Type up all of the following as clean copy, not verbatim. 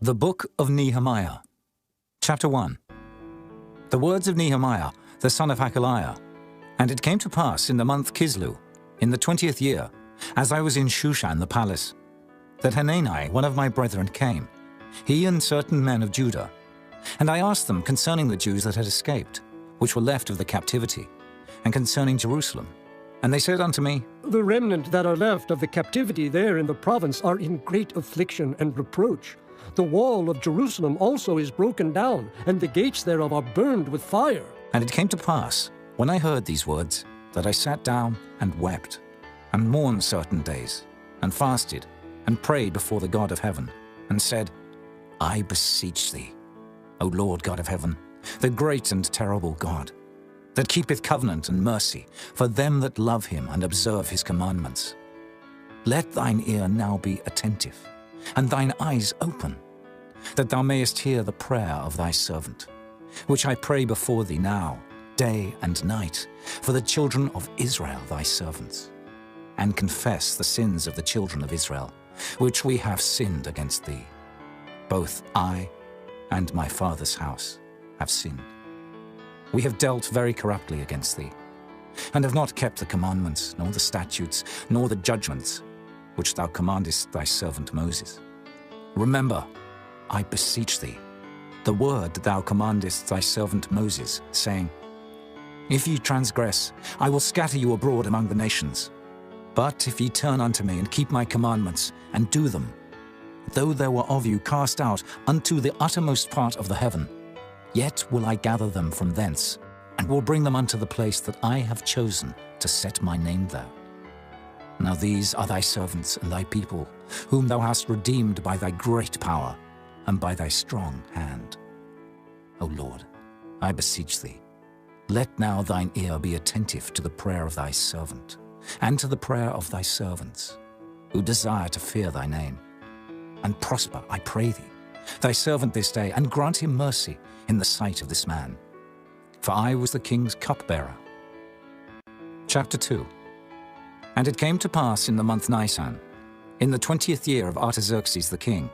The Book of Nehemiah, Chapter 1. The words of Nehemiah, the son of Hakaliah. And it came to pass in the month Kislew, in the 20th year, as I was in Shushan the palace, that Hanani, one of my brethren, came, he and certain men of Judah. And I asked them concerning the Jews that had escaped, which were left of the captivity, and concerning Jerusalem. And they said unto me, The remnant that are left of the captivity there in the province are in great affliction and reproach. The wall of Jerusalem also is broken down, and the gates thereof are burned with fire. And it came to pass, when I heard these words, that I sat down and wept, and mourned certain days, and fasted, and prayed before the God of heaven, and said, I beseech thee, O Lord God of heaven, the great and terrible God, that keepeth covenant and mercy for them that love him and observe his commandments. Let thine ear now be attentive, and thine eyes open, that thou mayest hear the prayer of thy servant, which I pray before thee now, day and night, for the children of Israel thy servants, and confess the sins of the children of Israel, which we have sinned against thee. Both I and my father's house have sinned. We have dealt very corruptly against thee, and have not kept the commandments, nor the statutes, nor the judgments, which thou commandest thy servant Moses. Remember, I beseech thee, the word that thou commandest thy servant Moses, saying, If ye transgress, I will scatter you abroad among the nations. But if ye turn unto me and keep my commandments, and do them, though there were of you cast out unto the uttermost part of the heaven, yet will I gather them from thence, and will bring them unto the place that I have chosen to set my name there. Now these are thy servants and thy people, whom thou hast redeemed by thy great power and by thy strong hand. O Lord, I beseech thee, let now thine ear be attentive to the prayer of thy servant, and to the prayer of thy servants, who desire to fear thy name. And prosper, I pray thee, thy servant this day, and grant him mercy in the sight of this man. For I was the king's cupbearer. Chapter 2. And it came to pass in the month Nisan, in the 20th year of Artaxerxes the king,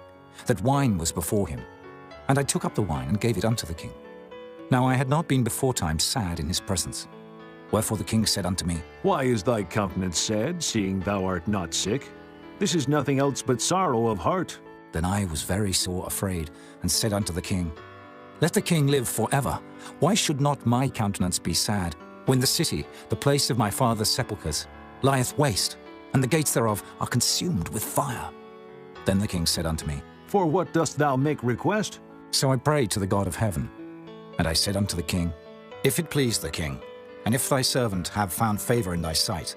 that wine was before him. And I took up the wine and gave it unto the king. Now I had not been beforetime sad in his presence. Wherefore the king said unto me, Why is thy countenance sad, seeing thou art not sick? This is nothing else but sorrow of heart. Then I was very sore afraid, and said unto the king, Let the king live forever. Why should not my countenance be sad, when the city, the place of my father's sepulchres, lieth waste, and the gates thereof are consumed with fire? Then the king said unto me, For what dost thou make request? So I prayed to the God of heaven. And I said unto the king, If it please the king, and if thy servant have found favor in thy sight,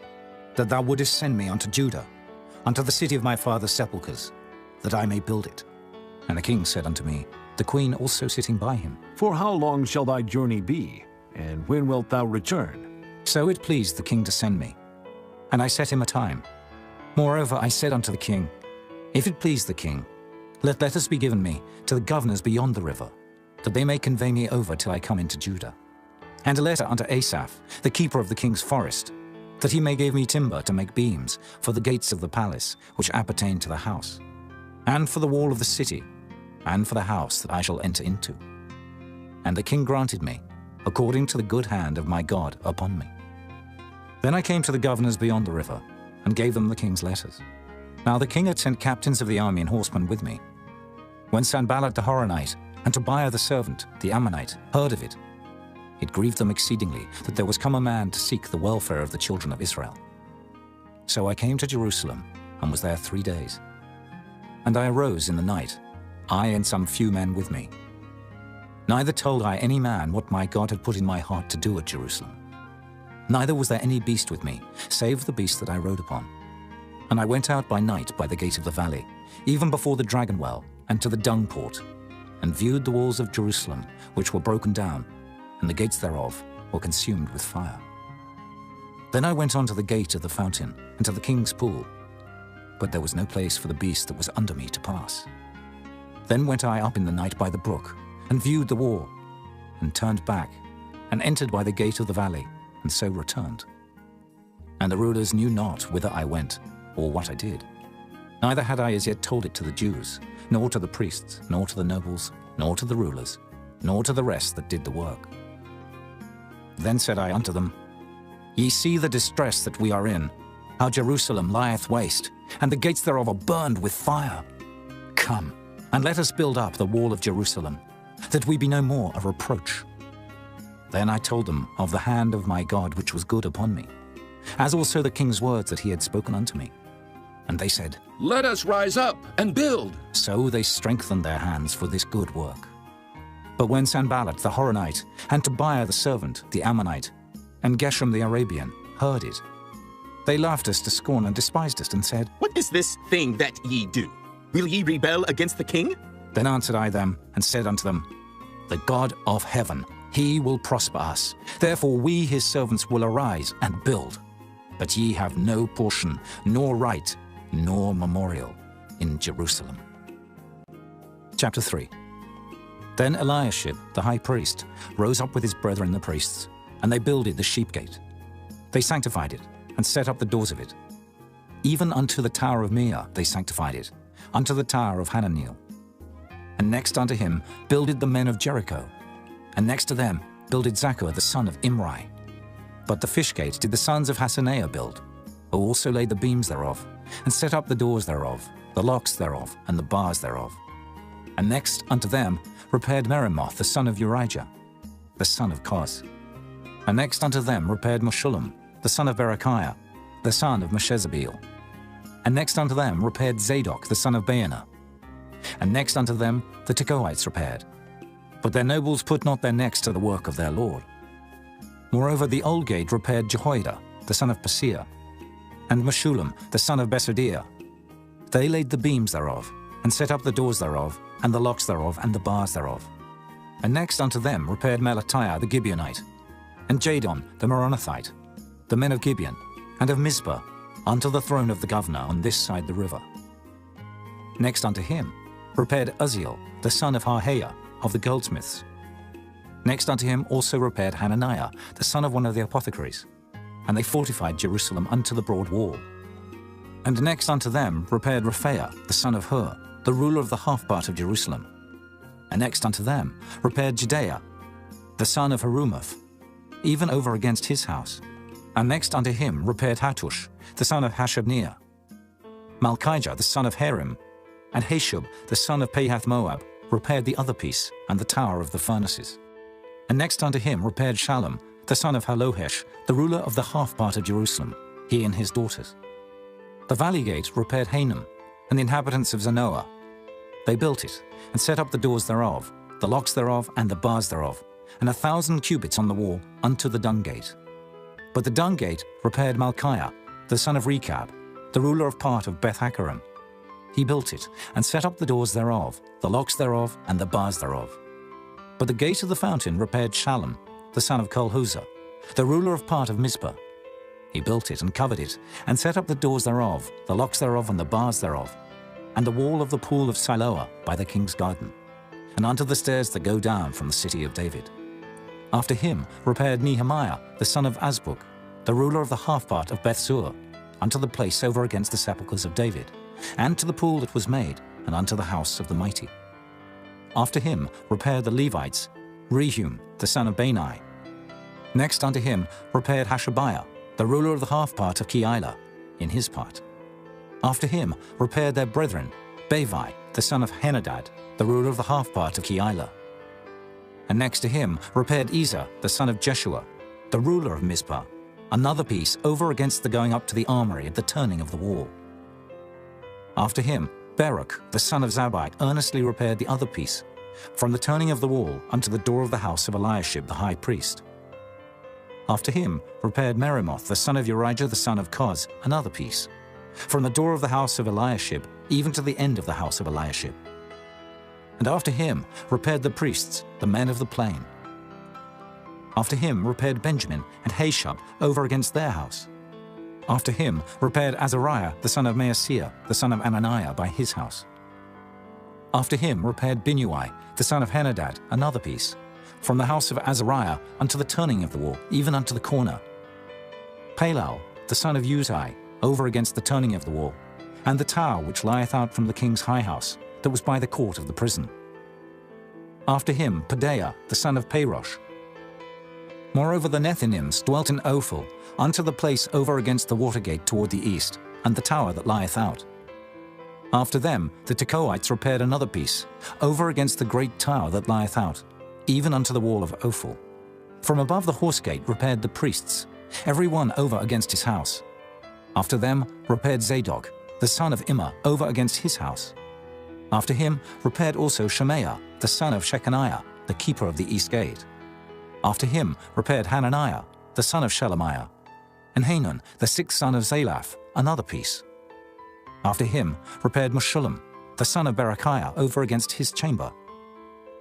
that thou wouldest send me unto Judah, unto the city of my father's sepulchres, that I may build it. And the king said unto me, the queen also sitting by him, For how long shall thy journey be, and when wilt thou return? So it pleased the king to send me. And I set him a time. Moreover I said unto the king, If it please the king, let letters be given me to the governors beyond the river, that they may convey me over till I come into Judah. And a letter unto Asaph, the keeper of the king's forest, that he may give me timber to make beams for the gates of the palace, which appertain to the house, and for the wall of the city, and for the house that I shall enter into. And the king granted me, according to the good hand of my God upon me. Then I came to the governors beyond the river, and gave them the king's letters. Now the king had sent captains of the army and horsemen with me. When Sanballat the Horonite, and Tobiah the servant, the Ammonite, heard of it, it grieved them exceedingly that there was come a man to seek the welfare of the children of Israel. So I came to Jerusalem, and was there 3 days. And I arose in the night, I and some few men with me. Neither told I any man what my God had put in my heart to do at Jerusalem. Neither was there any beast with me, save the beast that I rode upon. And I went out by night by the gate of the valley, even before the dragon well, and to the dung port, and viewed the walls of Jerusalem, which were broken down, and the gates thereof were consumed with fire. Then I went on to the gate of the fountain, and to the king's pool, but there was no place for the beast that was under me to pass. Then went I up in the night by the brook, and viewed the wall, and turned back, and entered by the gate of the valley, and so returned. And the rulers knew not whither I went, or what I did. Neither had I as yet told it to the Jews, nor to the priests, nor to the nobles, nor to the rulers, nor to the rest that did the work. Then said I unto them, Ye see the distress that we are in, how Jerusalem lieth waste, and the gates thereof are burned with fire. Come, and let us build up the wall of Jerusalem, that we be no more a reproach. Then I told them of the hand of my God which was good upon me, as also the king's words that he had spoken unto me. And they said, Let us rise up and build. So they strengthened their hands for this good work. But when Sanballat the Horonite, and Tobiah the servant, the Ammonite, and Geshem the Arabian heard it, they laughed us to scorn and despised us, and said, What is this thing that ye do? Will ye rebel against the king? Then answered I them, and said unto them, The God of heaven, he will prosper us. Therefore we his servants will arise and build. But ye have no portion, nor right, nor memorial in Jerusalem. Chapter 3. Then Eliashib the high priest rose up with his brethren the priests, and they builded the sheep gate. They sanctified it, and set up the doors of it. Even unto the tower of Meah they sanctified it, unto the tower of Hananeel. And next unto him builded the men of Jericho, and next to them builded Zaccur the son of Imri. But the fish gate did the sons of Hassenaah build, who also laid the beams thereof, and set up the doors thereof, the locks thereof, and the bars thereof. And next unto them repaired Meremoth the son of Urijah, the son of Koz. And next unto them repaired Meshullam, the son of Berechiah, the son of Meshezabeel. And next unto them repaired Zadok the son of Baana. And next unto them the Tekoites repaired. But their nobles put not their necks to the work of their lord. Moreover the old gate repaired Jehoiada, the son of Paseah, and Meshullam, the son of Besodiah. They laid the beams thereof, and set up the doors thereof, and the locks thereof, and the bars thereof. And next unto them repaired Melatiah the Gibeonite, and Jadon the Meronothite, the men of Gibeon, and of Mizpah, unto the throne of the governor on this side the river. Next unto him repaired Uzziel, the son of Harhaiah, of the goldsmiths. Next unto him also repaired Hananiah, the son of one of the apothecaries, and they fortified Jerusalem unto the broad wall. And next unto them repaired Rephaiah, the son of Hur, the ruler of the half part of Jerusalem. And next unto them repaired Jedaiah, the son of Harumaph, even over against his house. And next unto him repaired Hattush, the son of Hashabniah, Malchijah, the son of Harim, and Hashub, the son of Pahath-Moab, repaired the other piece and the tower of the furnaces. And next unto him repaired Shallum, the son of Halohesh, the ruler of the half part of Jerusalem, he and his daughters. The valley gate repaired Hanam, and the inhabitants of Zanoah. They built it, and set up the doors thereof, the locks thereof, and the bars thereof, and 1,000 cubits on the wall unto the dung gate. But the dung gate repaired Malchiah, the son of Rechab, the ruler of part of Beth-Haccherem. He built it, and set up the doors thereof, the locks thereof, and the bars thereof. But the gate of the fountain repaired Shallum, the son of Kolhuzah, the ruler of part of Mizpah. He built it and covered it, and set up the doors thereof, the locks thereof, and the bars thereof, and the wall of the pool of Siloah by the king's garden, and unto the stairs that go down from the city of David. After him repaired Nehemiah, the son of Azbuk, the ruler of the half part of Bethsur, unto the place over against the sepulchres of David, and to the pool that was made, and unto the house of the mighty. After him repaired the Levites, Rehum, the son of Bani. Next unto him repaired Hashabiah, the ruler of the half part of Keilah, in his part. After him repaired their brethren, Bavi, the son of Henadad, the ruler of the half part of Keilah. And next to him repaired Ezer, the son of Jeshua, the ruler of Mizpah, another piece over against the going up to the armory at the turning of the wall. After him Baruch, the son of Zabbai, earnestly repaired the other piece, from the turning of the wall unto the door of the house of Eliashib the high priest. After him repaired Meremoth, the son of Urijah the son of Koz, another piece, from the door of the house of Eliashib even to the end of the house of Eliashib. And after him repaired the priests, the men of the plain. After him repaired Benjamin and Hashub over against their house. After him repaired Azariah, the son of Maaseiah, the son of Ananiah, by his house. After him repaired Binnui, the son of Henadad, another piece, from the house of Azariah unto the turning of the wall, even unto the corner. Palal, the son of Uzai, over against the turning of the wall, and the tower which lieth out from the king's high house, that was by the court of the prison. After him, Pedaiah, the son of Parosh. Moreover, the Nethinims dwelt in Ophel, unto the place over against the water gate toward the east, and the tower that lieth out. After them, the Tekoites repaired another piece, over against the great tower that lieth out, even unto the wall of Ophel. From above the horse gate repaired the priests, every one over against his house. After them repaired Zadok, the son of Immer, over against his house. After him repaired also Shemaiah, the son of Shechaniah, the keeper of the east gate. After him repaired Hananiah, the son of Shelemiah, and Hanun, the sixth son of Zalaph, another piece. After him repaired Meshullam, the son of Berechiah, over against his chamber.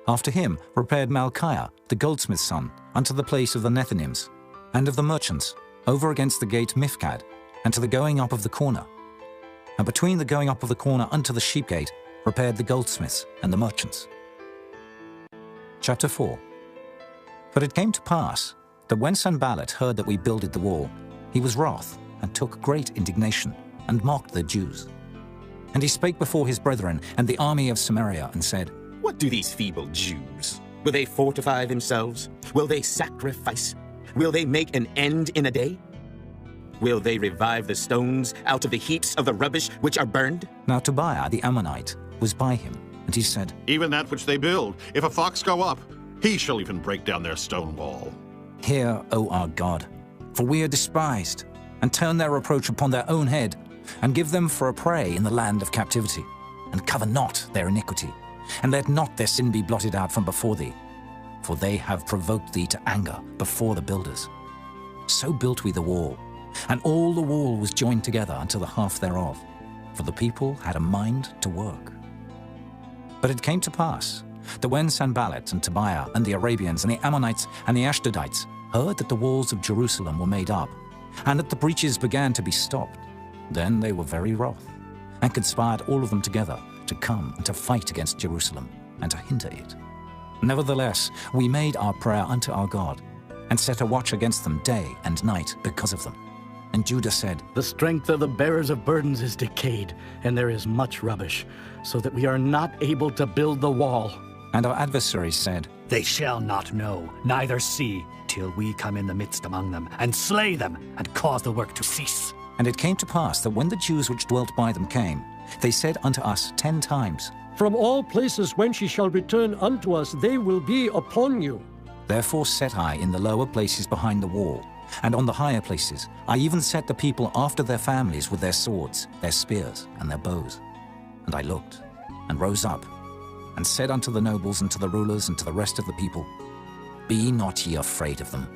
After him repaired Malchiah, the goldsmith's son, unto the place of the Nethinims, and of the merchants, over against the gate Mifkad, and to the going up of the corner. And between the going up of the corner unto the sheep gate repaired the goldsmiths and the merchants. Chapter 4. But it came to pass that when Sanballat heard that we builded the wall, he was wroth, and took great indignation, and mocked the Jews. And he spake before his brethren and the army of Samaria, and said, What do these feeble Jews? Will they fortify themselves? Will they sacrifice? Will they make an end in a day? Will they revive the stones out of the heaps of the rubbish which are burned? Now Tobiah the Ammonite was by him, and he said, Even that which they build, if a fox go up, he shall even break down their stone wall. Hear, O our God, for we are despised, and turn their reproach upon their own head, and give them for a prey in the land of captivity, and cover not their iniquity, and let not their sin be blotted out from before thee, for they have provoked thee to anger before the builders. So built we the wall, and all the wall was joined together unto the half thereof, for the people had a mind to work. But it came to pass that when Sanballat and Tobiah and the Arabians and the Ammonites and the Ashdodites heard that the walls of Jerusalem were made up, and that the breaches began to be stopped, then they were very wroth, and conspired all of them together to come and to fight against Jerusalem, and to hinder it. Nevertheless, we made our prayer unto our God, and set a watch against them day and night because of them. And Judah said, The strength of the bearers of burdens is decayed, and there is much rubbish, so that we are not able to build the wall. And our adversaries said, They shall not know, neither see, till we come in the midst among them, and slay them, and cause the work to cease. And it came to pass that when the Jews which dwelt by them came, they said unto us 10 times, From all places whence ye shall return unto us, they will be upon you. Therefore set I in the lower places behind the wall, and on the higher places I even set the people after their families with their swords, their spears, and their bows. And I looked, and rose up, and said unto the nobles, and to the rulers, and to the rest of the people, Be not ye afraid of them.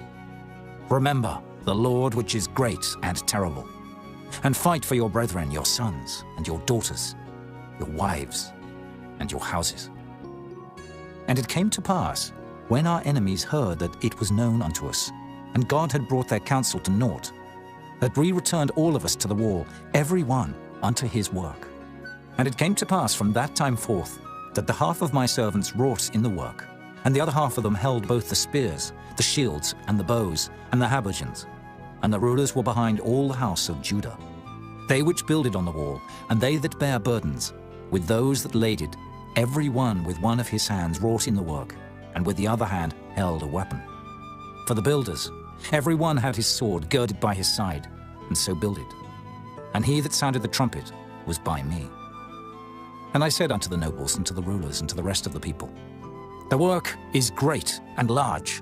Remember the Lord which is great and terrible, and fight for your brethren, your sons, and your daughters, your wives, and your houses. And it came to pass, when our enemies heard that it was known unto us, and God had brought their counsel to naught, that we returned all of us to the wall, every one unto his work. And it came to pass from that time forth, that the half of my servants wrought in the work, and the other half of them held both the spears, the shields, and the bows, and the habergeons. And the rulers were behind all the house of Judah. They which builded on the wall, and they that bare burdens, with those that laded, every one with one of his hands wrought in the work, and with the other hand held a weapon. For the builders, every one had his sword girded by his side, and so builded. And he that sounded the trumpet was by me. And I said unto the nobles, and to the rulers, and to the rest of the people, The work is great and large,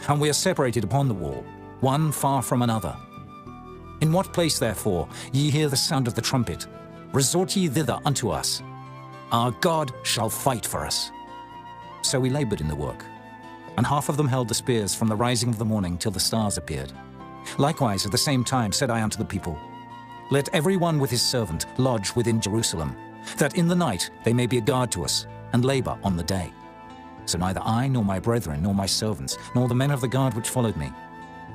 and we are separated upon the wall, one far from another. In what place, therefore, ye hear the sound of the trumpet, resort ye thither unto us. Our God shall fight for us. So we labored in the work, and half of them held the spears from the rising of the morning till the stars appeared. Likewise at the same time said I unto the people, Let every one with his servant lodge within Jerusalem, that in the night they may be a guard to us, and labor on the day. So neither I, nor my brethren, nor my servants, nor the men of the guard which followed me,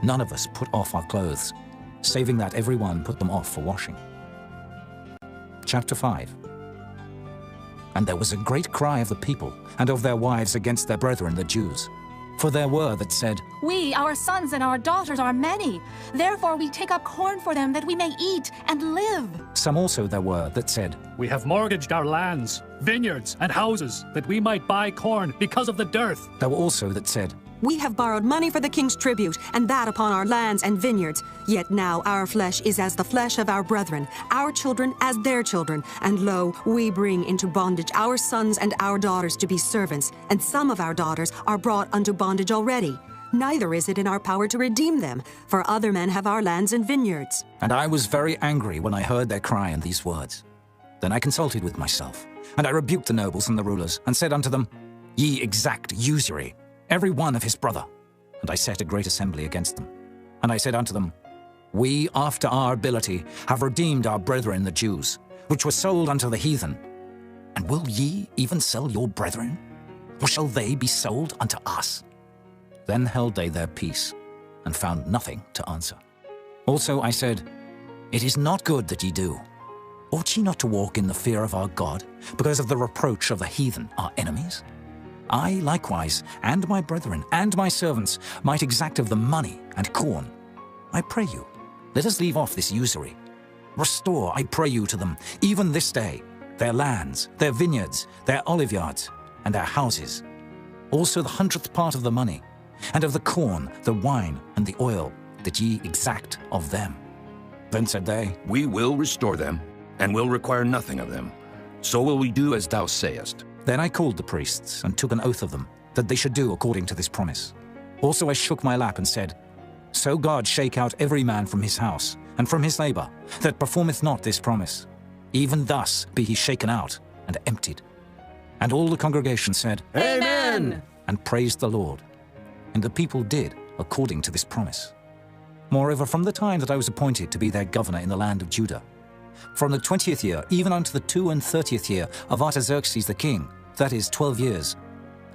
none of us put off our clothes, saving that every one put them off for washing. Chapter 5. And there was a great cry of the people and of their wives against their brethren the Jews. For there were that said, We, our sons and our daughters are many. Therefore we take up corn for them that we may eat and live. Some also there were that said, We have mortgaged our lands, vineyards, and houses, that we might buy corn because of the dearth. There were also that said, We have borrowed money for the king's tribute, and that upon our lands and vineyards. Yet now our flesh is as the flesh of our brethren, our children as their children. And lo, we bring into bondage our sons and our daughters to be servants, and some of our daughters are brought unto bondage already. Neither is it in our power to redeem them, for other men have our lands and vineyards. And I was very angry when I heard their cry and these words. Then I consulted with myself, and I rebuked the nobles and the rulers, and said unto them, Ye exact usury, every one of his brother. And I set a great assembly against them. And I said unto them, We, after our ability, have redeemed our brethren the Jews, which were sold unto the heathen. And will ye even sell your brethren? Or shall they be sold unto us? Then held they their peace, and found nothing to answer. Also I said, It is not good that ye do. Ought ye not to walk in the fear of our God, because of the reproach of the heathen, our enemies? I likewise, and my brethren, and my servants, might exact of them money and corn. I pray you, let us leave off this usury. Restore, I pray you, to them, even this day, their lands, their vineyards, their oliveyards, and their houses. Also the 100th part of the money, and of the corn, the wine, and the oil, that ye exact of them. Then said they, We will restore them, and will require nothing of them. So will we do as thou sayest. Then I called the priests, and took an oath of them, that they should do according to this promise. Also I shook my lap and said, So God shake out every man from his house, and from his labor, that performeth not this promise. Even thus be he shaken out, and emptied. And all the congregation said, Amen! And praised the Lord. And the people did according to this promise. Moreover, from the time that I was appointed to be their governor in the land of Judah, from the 20th year even unto the 32nd year of Artaxerxes the king, that is 12 years,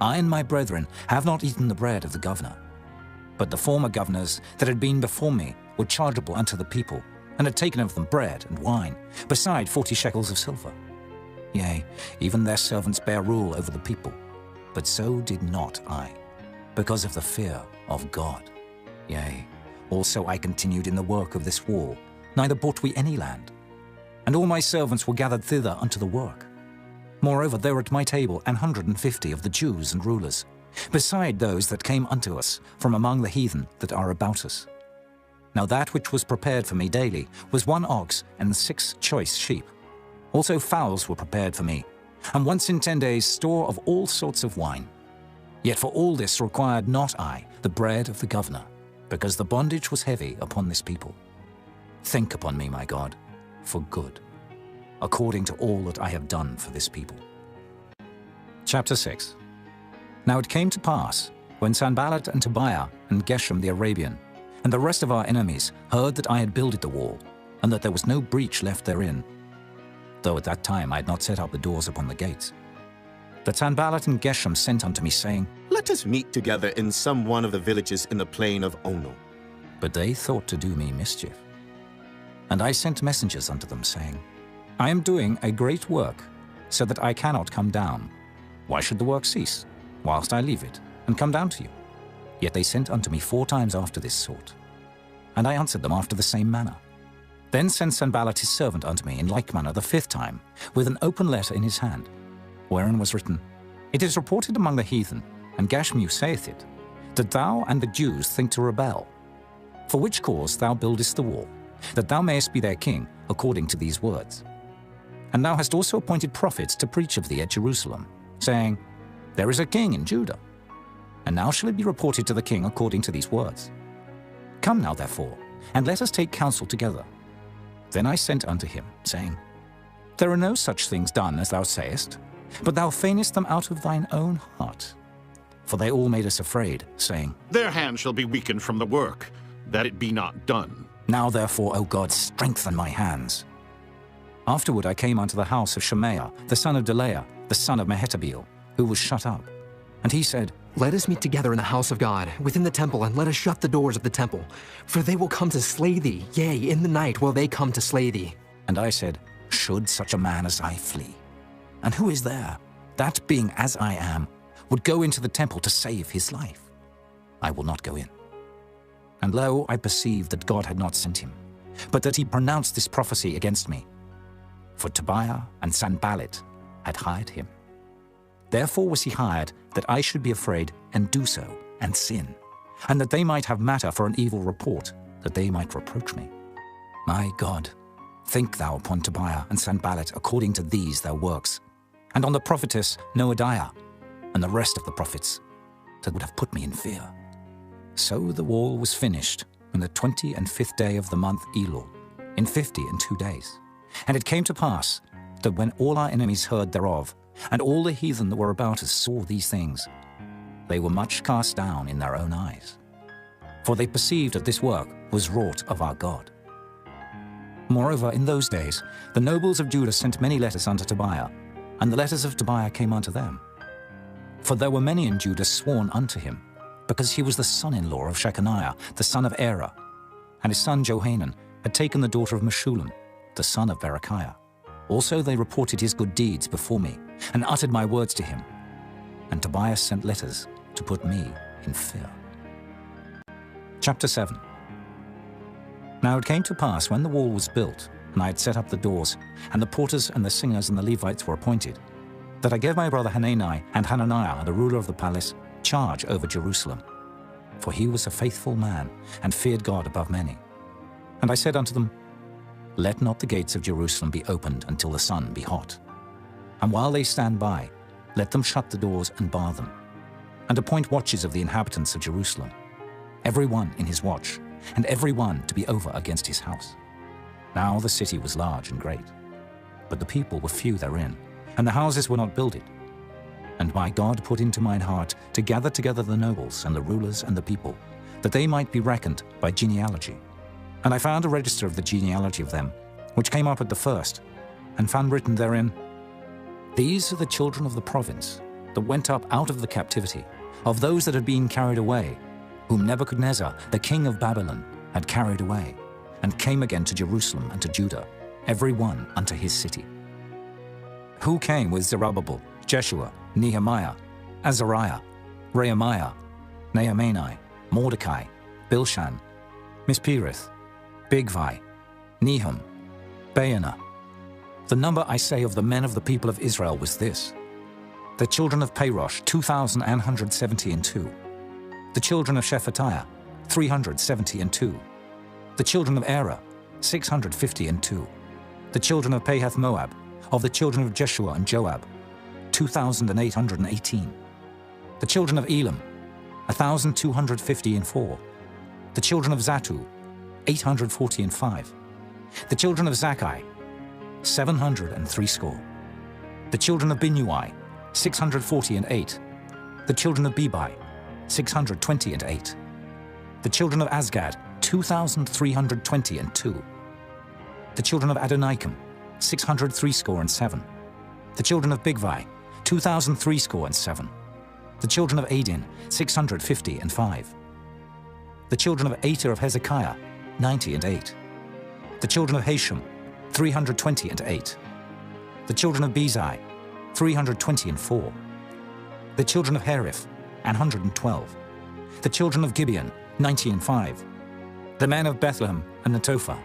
I and my brethren have not eaten the bread of the governor. But the former governors that had been before me were chargeable unto the people, and had taken of them bread and wine, beside 40 shekels of silver. Yea, even their servants bare rule over the people. But so did not I, because of the fear of God. Yea, also I continued in the work of this wall, neither bought we any land. And all my servants were gathered thither unto the work. Moreover, there were at my table 150 of the Jews and rulers, beside those that came unto us from among the heathen that are about us. Now that which was prepared for me daily was 1 ox and 6 choice sheep. Also fowls were prepared for me, and once in 10 days store of all sorts of wine. Yet for all this required not I the bread of the governor, because the bondage was heavy upon this people. Think upon me, my God, for good, according to all that I have done for this people. Chapter 6. Now it came to pass, when Sanballat and Tobiah and Geshem the Arabian, and the rest of our enemies heard that I had builded the wall, and that there was no breach left therein, though at that time I had not set up the doors upon the gates, that Sanballat and Geshem sent unto me, saying, Let us meet together in some one of the villages in the plain of Ono. But they thought to do me mischief. And I sent messengers unto them, saying, I am doing a great work, so that I cannot come down. Why should the work cease, whilst I leave it, and come down to you? Yet they sent unto me 4 times after this sort. And I answered them after the same manner. Then sent Sanballat his servant unto me in like manner the 5th time, with an open letter in his hand, wherein was written, It is reported among the heathen, and Gashmu saith it, that thou and the Jews think to rebel. For which cause thou buildest the wall, that thou mayest be their king, according to these words. And thou hast also appointed prophets to preach of thee at Jerusalem, saying, There is a king in Judah. And now shall it be reported to the king according to these words. Come now, therefore, and let us take counsel together. Then I sent unto him, saying, There are no such things done as thou sayest, but thou feignest them out of thine own heart. For they all made us afraid, saying, Their hand shall be weakened from the work, that it be not done. Now therefore, O God, strengthen my hands. Afterward I came unto the house of Shemaiah, the son of Delaiah, the son of Mehetabeel, who was shut up. And he said, Let us meet together in the house of God, within the temple, and let us shut the doors of the temple. For they will come to slay thee, yea, in the night will they come to slay thee. And I said, Should such a man as I flee? And who is there, that being as I am, would go into the temple to save his life? I will not go in. And lo, I perceived that God had not sent him, but that he pronounced this prophecy against me. For Tobiah and Sanballat had hired him. Therefore was he hired, that I should be afraid and do so, and sin, and that they might have matter for an evil report, that they might reproach me. My God, think thou upon Tobiah and Sanballat according to these their works, and on the prophetess Noadiah, and the rest of the prophets, that would have put me in fear. So the wall was finished on the 25th day of the month Elul, in 52 days. And it came to pass that when all our enemies heard thereof, and all the heathen that were about us saw these things, they were much cast down in their own eyes. For they perceived that this work was wrought of our God. Moreover, in those days, the nobles of Judah sent many letters unto Tobiah, and the letters of Tobiah came unto them. For there were many in Judah sworn unto him, because he was the son-in-law of Shechaniah, the son of Erah, and his son Johanan had taken the daughter of Meshullam, the son of Berechiah. Also they reported his good deeds before me, and uttered my words to him. And Tobiah sent letters to put me in fear. Chapter 7. Now it came to pass, when the wall was built, and I had set up the doors, and the porters and the singers and the Levites were appointed, that I gave my brother Hanani and Hananiah, the ruler of the palace, charge over Jerusalem. For he was a faithful man, and feared God above many. And I said unto them, Let not the gates of Jerusalem be opened until the sun be hot. And while they stand by, let them shut the doors and bar them, and appoint watches of the inhabitants of Jerusalem, every one in his watch, and every one to be over against his house. Now the city was large and great, but the people were few therein, and the houses were not builded. And my God put into mine heart to gather together the nobles and the rulers and the people, that they might be reckoned by genealogy. And I found a register of the genealogy of them, which came up at the first, and found written therein, These are the children of the province that went up out of the captivity, of those that had been carried away, whom Nebuchadnezzar, the king of Babylon, had carried away, and came again to Jerusalem and to Judah, every one unto his city. Who came with Zerubbabel, Jeshua, Nehemiah, Azariah, Rehemiah, Nehemiah, Mordecai, Bilshan, Mispirith, Bigvai, Nehum, Baanah. The number, I say, of the men of the people of Israel was this: the children of Parosh, 2,172. The children of Shephatiah, 372. The children of Erah, 652. The children of Pahath Moab, of the children of Jeshua and Joab, 2,818. The children of Elam, 1,254. The children of Zatu, 845. The children of Zakkai, 703 score. The children of Binnui, 648. The children of Bebai, 628. The children of Azgad, 2,322. The children of Adonikam, 603 score and 7. The children of Bigvai, 2,003 score and 7. The children of Adin, 650 and 5. The children of Ater of Hezekiah, 90 and 8. The children of Hashem, 320 and 8. The children of Bezai, 320 and 4. The children of Hariph, 112. The children of Gibeon, 90 and 5. The men of Bethlehem and Netophah,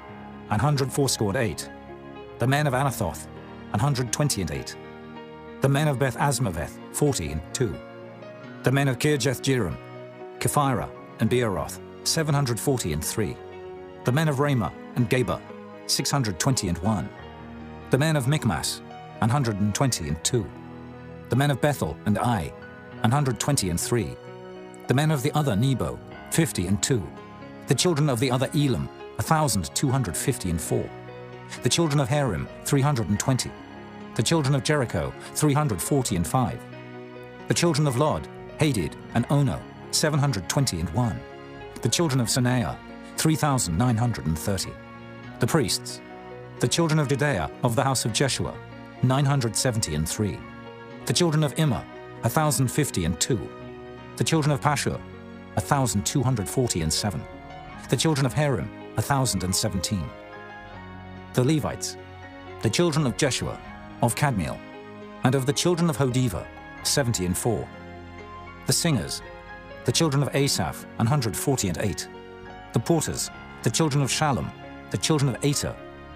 180 and 8. The men of Anathoth, 120 and 8. The men of Beth Asmaveth, 40 and 2. The men of Kirjath Jearim, Kephirah and Beeroth, 740 and 3. The men of Ramah and Geba, 620 and 1. The men of Michmas, 120 and 2. The men of Bethel and Ai, 120 and 3. The men of the other Nebo, 50 and 2. The children of the other Elam, 1,250 and 4. The children of Harim, 320. The children of Jericho, 340 and 5. The children of Lod, Hadid and Ono, 720 and 1. The children of Sanaiah, 3,930. The priests. The children of Judea of the house of Jeshua, 970 and 3. The children of Immer, 1,050 and 2. The children of Pashur, 1,240 and 7. The children of Harim, 1,017. The Levites. The children of Jeshua, of Kadmiel, and of the children of Hodiva, 70 and 4. The singers. The children of Asaph, 140 and 8. The porters. The children of Shallum. The children of Ater.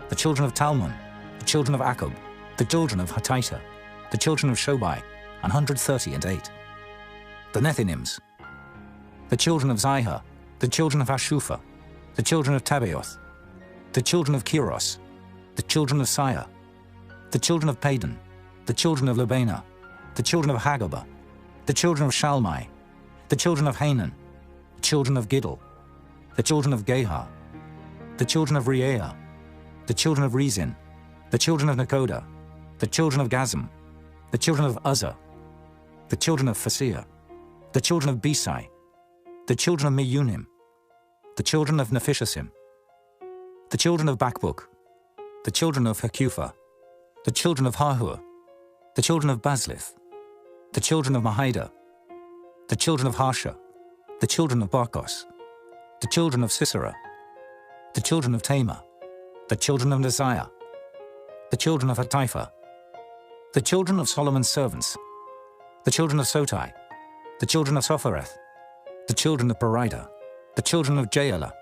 The children of Talmon. The children of Akub. The children of Hatita. the children of Shobai, 138. The Nethinims, the children of Zihah, the children of Hashupha, the children of Tabaoth, the children of Kiros, the children of Siyah, the children of Padan, the children of Lebana, the children of Hagabah, the children of Shalmai, the children of Hanan, the children of Giddel, the children of Gehar, the children of Reaiah, the children of Rezin, the children of Nekoda, the children of Gazam, the children of Uzzah, the children of Phasir, the children of Besai, the children of Meunim, the children of Nephishasim, the children of Bakbuk, the children of Hakupha, the children of Hahur, the children of Baslith, the children of Mahida, the children of Harsha, the children of Barkos, the children of Sisera, the children of Tamar, the children of Neziah, the children of Hatipha, the children of Solomon's servants, the children of Sotai, the children of Sophereth, the children of Perida, the children of Jaela,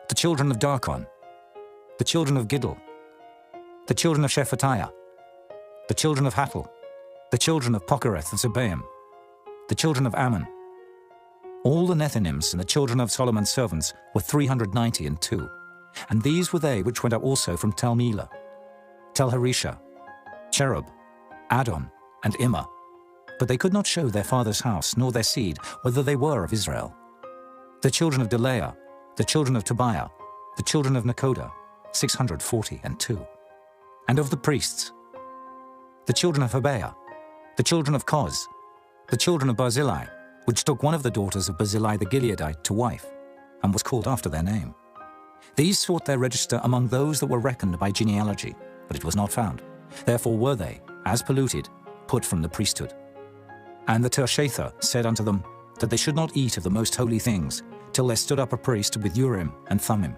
the children of Darkon, the children of Giddel, the children of Shephatiah, the children of Hattil, the children of Pokereth of Zebaim, the children of Ammon. All the Nethinims and the children of Solomon's servants were 392, and these were they which went up also from Tel Melah, Tel Harisha, Cherub, Adon, and Immer. But they could not show their father's house, nor their seed, whether they were of Israel. The children of Delaiah, the children of Tobiah, the children of Nekoda, 642. And of the priests, the children of Hobaiah, the children of Koz, the children of Barzillai, which took one of the daughters of Barzillai the Gileadite to wife, and was called after their name. These sought their register among those that were reckoned by genealogy, but it was not found. Therefore were they, as polluted, put from the priesthood. And the Tershatha said unto them that they should not eat of the most holy things, till there stood up a priest with Urim and Thummim.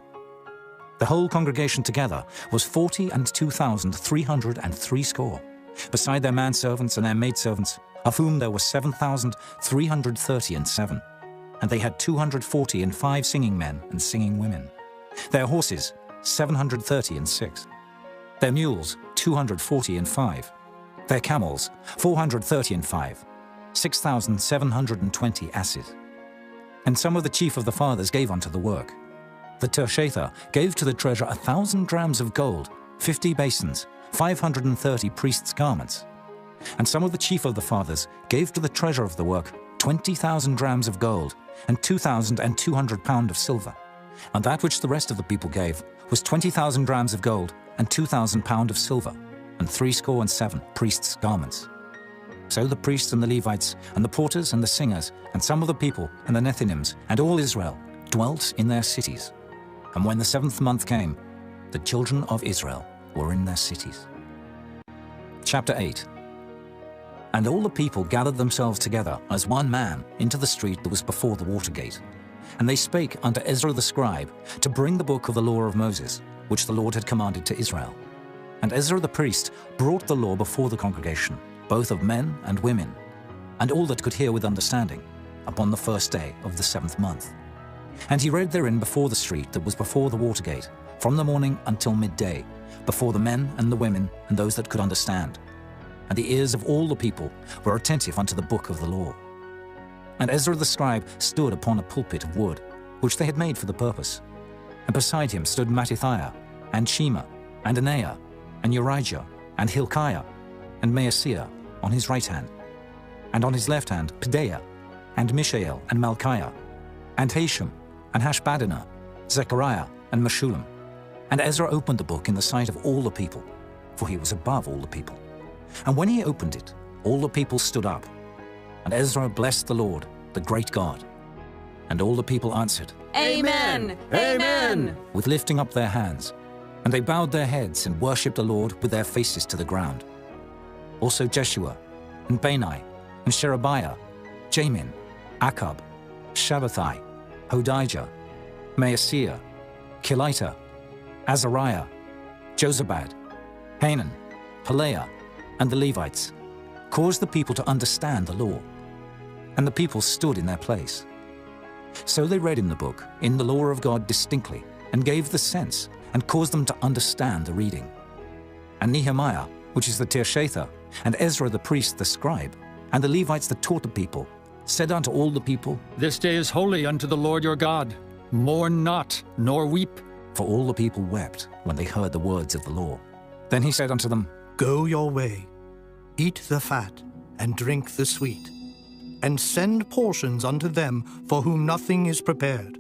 The whole congregation together was 42,303 score, beside their manservants and their maidservants, of whom there were 7,337, and they had 245 singing men and singing women. Their horses, 736. Their mules, 245. Their camels, 435. 6,720 asses. And some of the chief of the fathers gave unto the work. The Tershatha gave to the treasure 1,000 drams of gold, 50 basins, 530 priests' garments. And some of the chief of the fathers gave to the treasure of the work 20,000 drams of gold, and 2,200 pound of silver. And that which the rest of the people gave was 20,000 drams of gold, and 2,000 pound of silver, and 67 priests' garments. So the priests and the Levites, and the porters and the singers, and some of the people, and the Nethinims, and all Israel, dwelt in their cities. And when the 7th month came, the children of Israel were in their cities. Chapter 8. And all the people gathered themselves together as one man into the street that was before the water gate. And they spake unto Ezra the scribe to bring the book of the law of Moses, which the Lord had commanded to Israel. And Ezra the priest brought the law before the congregation, both of men and women, and all that could hear with understanding, upon the 1st day of the 7th month. And he read therein before the street that was before the water gate, from the morning until midday, before the men and the women and those that could understand. And the ears of all the people were attentive unto the book of the law. And Ezra the scribe stood upon a pulpit of wood, which they had made for the purpose. And beside him stood Mattithiah, and Shema, and Anaiah, and Urijah, and Hilkiah, and Maaseiah on his right hand, and on his left hand Pedaiah, and Mishael, and Malchiah, and Hashem, and Hashbaddanah, Zechariah, and Meshullam. And Ezra opened the book in the sight of all the people, for he was above all the people. And when he opened it, all the people stood up. And Ezra blessed the Lord, the great God. And all the people answered, Amen! Amen! with lifting up their hands. And they bowed their heads and worshipped the Lord with their faces to the ground. Also Jeshua, and Bani, and Sherebiah, Jamin, Akab, Shabbathai, Hodijah, Maaseiah, Kelita, Azariah, Jozabad, Hanan, Pelaiah, and the Levites, caused the people to understand the law. And the people stood in their place. So they read in the book, in the law of God distinctly, and gave the sense, and caused them to understand the reading. And Nehemiah, which is the Tershatha, And Ezra the priest, the scribe, and the Levites that taught the people, said unto all the people, This day is holy unto the Lord your God. Mourn not, nor weep. For all the people wept when they heard the words of the law. Then he said unto them, Go your way, eat the fat, and drink the sweet, and send portions unto them for whom nothing is prepared.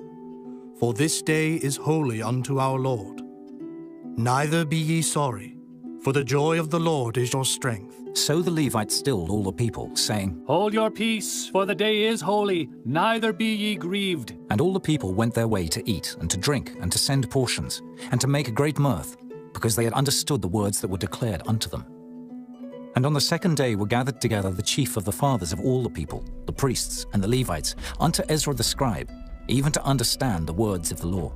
For this day is holy unto our Lord. Neither be ye sorry, for the joy of the Lord is your strength. So the Levites stilled all the people, saying, Hold your peace, for the day is holy, neither be ye grieved. And all the people went their way to eat and to drink and to send portions, and to make a great mirth, because they had understood the words that were declared unto them. And on the second day were gathered together the chief of the fathers of all the people, the priests and the Levites, unto Ezra the scribe, even to understand the words of the law.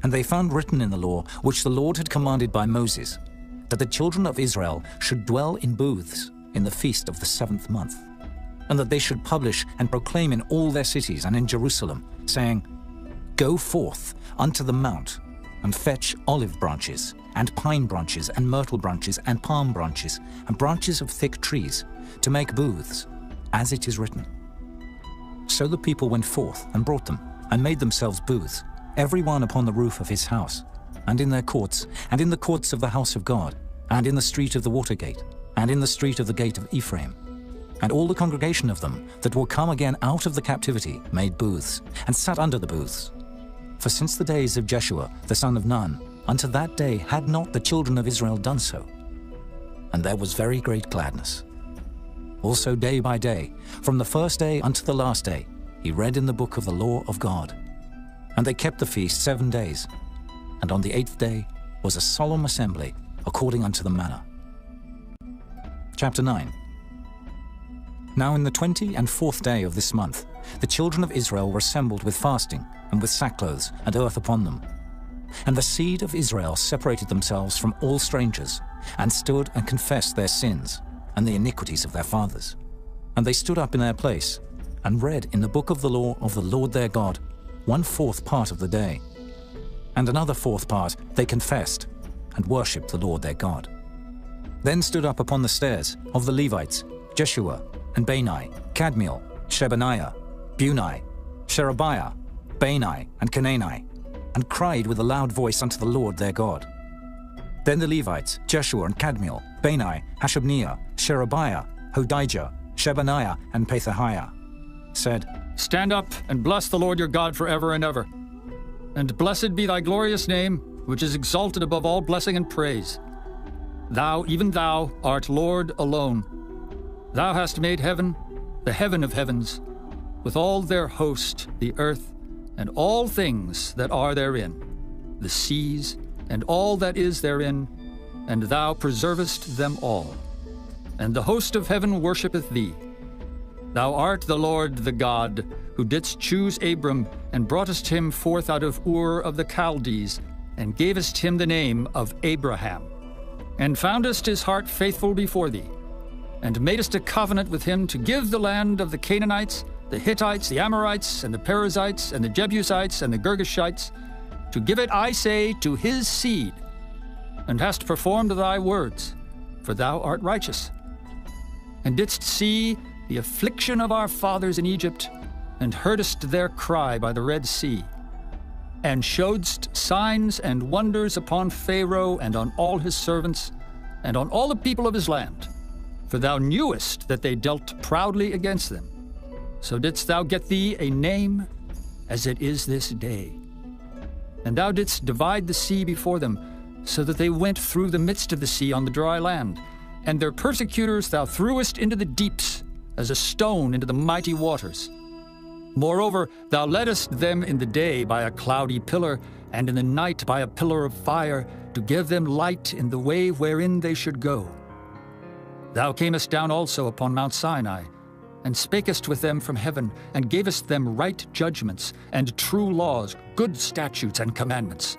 And they found written in the law, which the Lord had commanded by Moses, that the children of Israel should dwell in booths in the feast of the 7th month, and that they should publish and proclaim in all their cities and in Jerusalem, saying, Go forth unto the mount, and fetch olive branches, and pine branches, and myrtle branches, and palm branches, and branches of thick trees, to make booths, as it is written. So the people went forth and brought them, and made themselves booths, every one upon the roof of his house, and in their courts, and in the courts of the house of God, and in the street of the water gate, and in the street of the gate of Ephraim. And all the congregation of them that were come again out of the captivity made booths, and sat under the booths. For since the days of Jeshua the son of Nun, unto that day had not the children of Israel done so. And there was very great gladness. Also day by day, from the first day unto the last day, he read in the book of the law of God. And they kept the feast 7 days, and on the 8th day was a solemn assembly, according unto the manner. Chapter 9. Now in the 24th day of this month, the children of Israel were assembled with fasting, and with sackcloths and earth upon them. And the seed of Israel separated themselves from all strangers, and stood and confessed their sins, and the iniquities of their fathers. And they stood up in their place, and read in the book of the law of the Lord their God 1/4 part of the day. And another 4th part they confessed, and worshipped the Lord their God. Then stood up upon the stairs of the Levites Jeshua, and Bani, Kadmiel, Shebaniah, Bunai, Sherebiah, Bani, and Canaani, and cried with a loud voice unto the Lord their God. Then the Levites, Jeshua and Kadmiel, Bani, Hashabniah, Sherebiah, Hodijah, Shebaniah, and Pethahiah, said, Stand up and bless the Lord your God forever and ever. And blessed be thy glorious name, which is exalted above all blessing and praise. Thou, even thou, art Lord alone. Thou hast made heaven, the heaven of heavens, with all their host, the earth, and all things that are therein, the seas, and all that is therein, and thou preservest them all. And the host of heaven worshippeth thee. Thou art the Lord the God, who didst choose Abram, and broughtest him forth out of Ur of the Chaldees, and gavest him the name of Abraham, and foundest his heart faithful before thee, and madest a covenant with him to give the land of the Canaanites, the Hittites, the Amorites, and the Perizzites, and the Jebusites, and the Girgashites, to give it, I say, to his seed, and hast performed thy words, for thou art righteous, and didst see the affliction of our fathers in Egypt, and heardest their cry by the Red Sea, and showedst signs and wonders upon Pharaoh and on all his servants, and on all the people of his land. For thou knewest that they dealt proudly against them. So didst thou get thee a name, as it is this day. And thou didst divide the sea before them, so that they went through the midst of the sea on the dry land. And their persecutors thou threwest into the deeps, as a stone into the mighty waters. Moreover, thou leddest them in the day by a cloudy pillar, and in the night by a pillar of fire, to give them light in the way wherein they should go. Thou camest down also upon Mount Sinai, and spakest with them from heaven, and gavest them right judgments, and true laws, good statutes and commandments.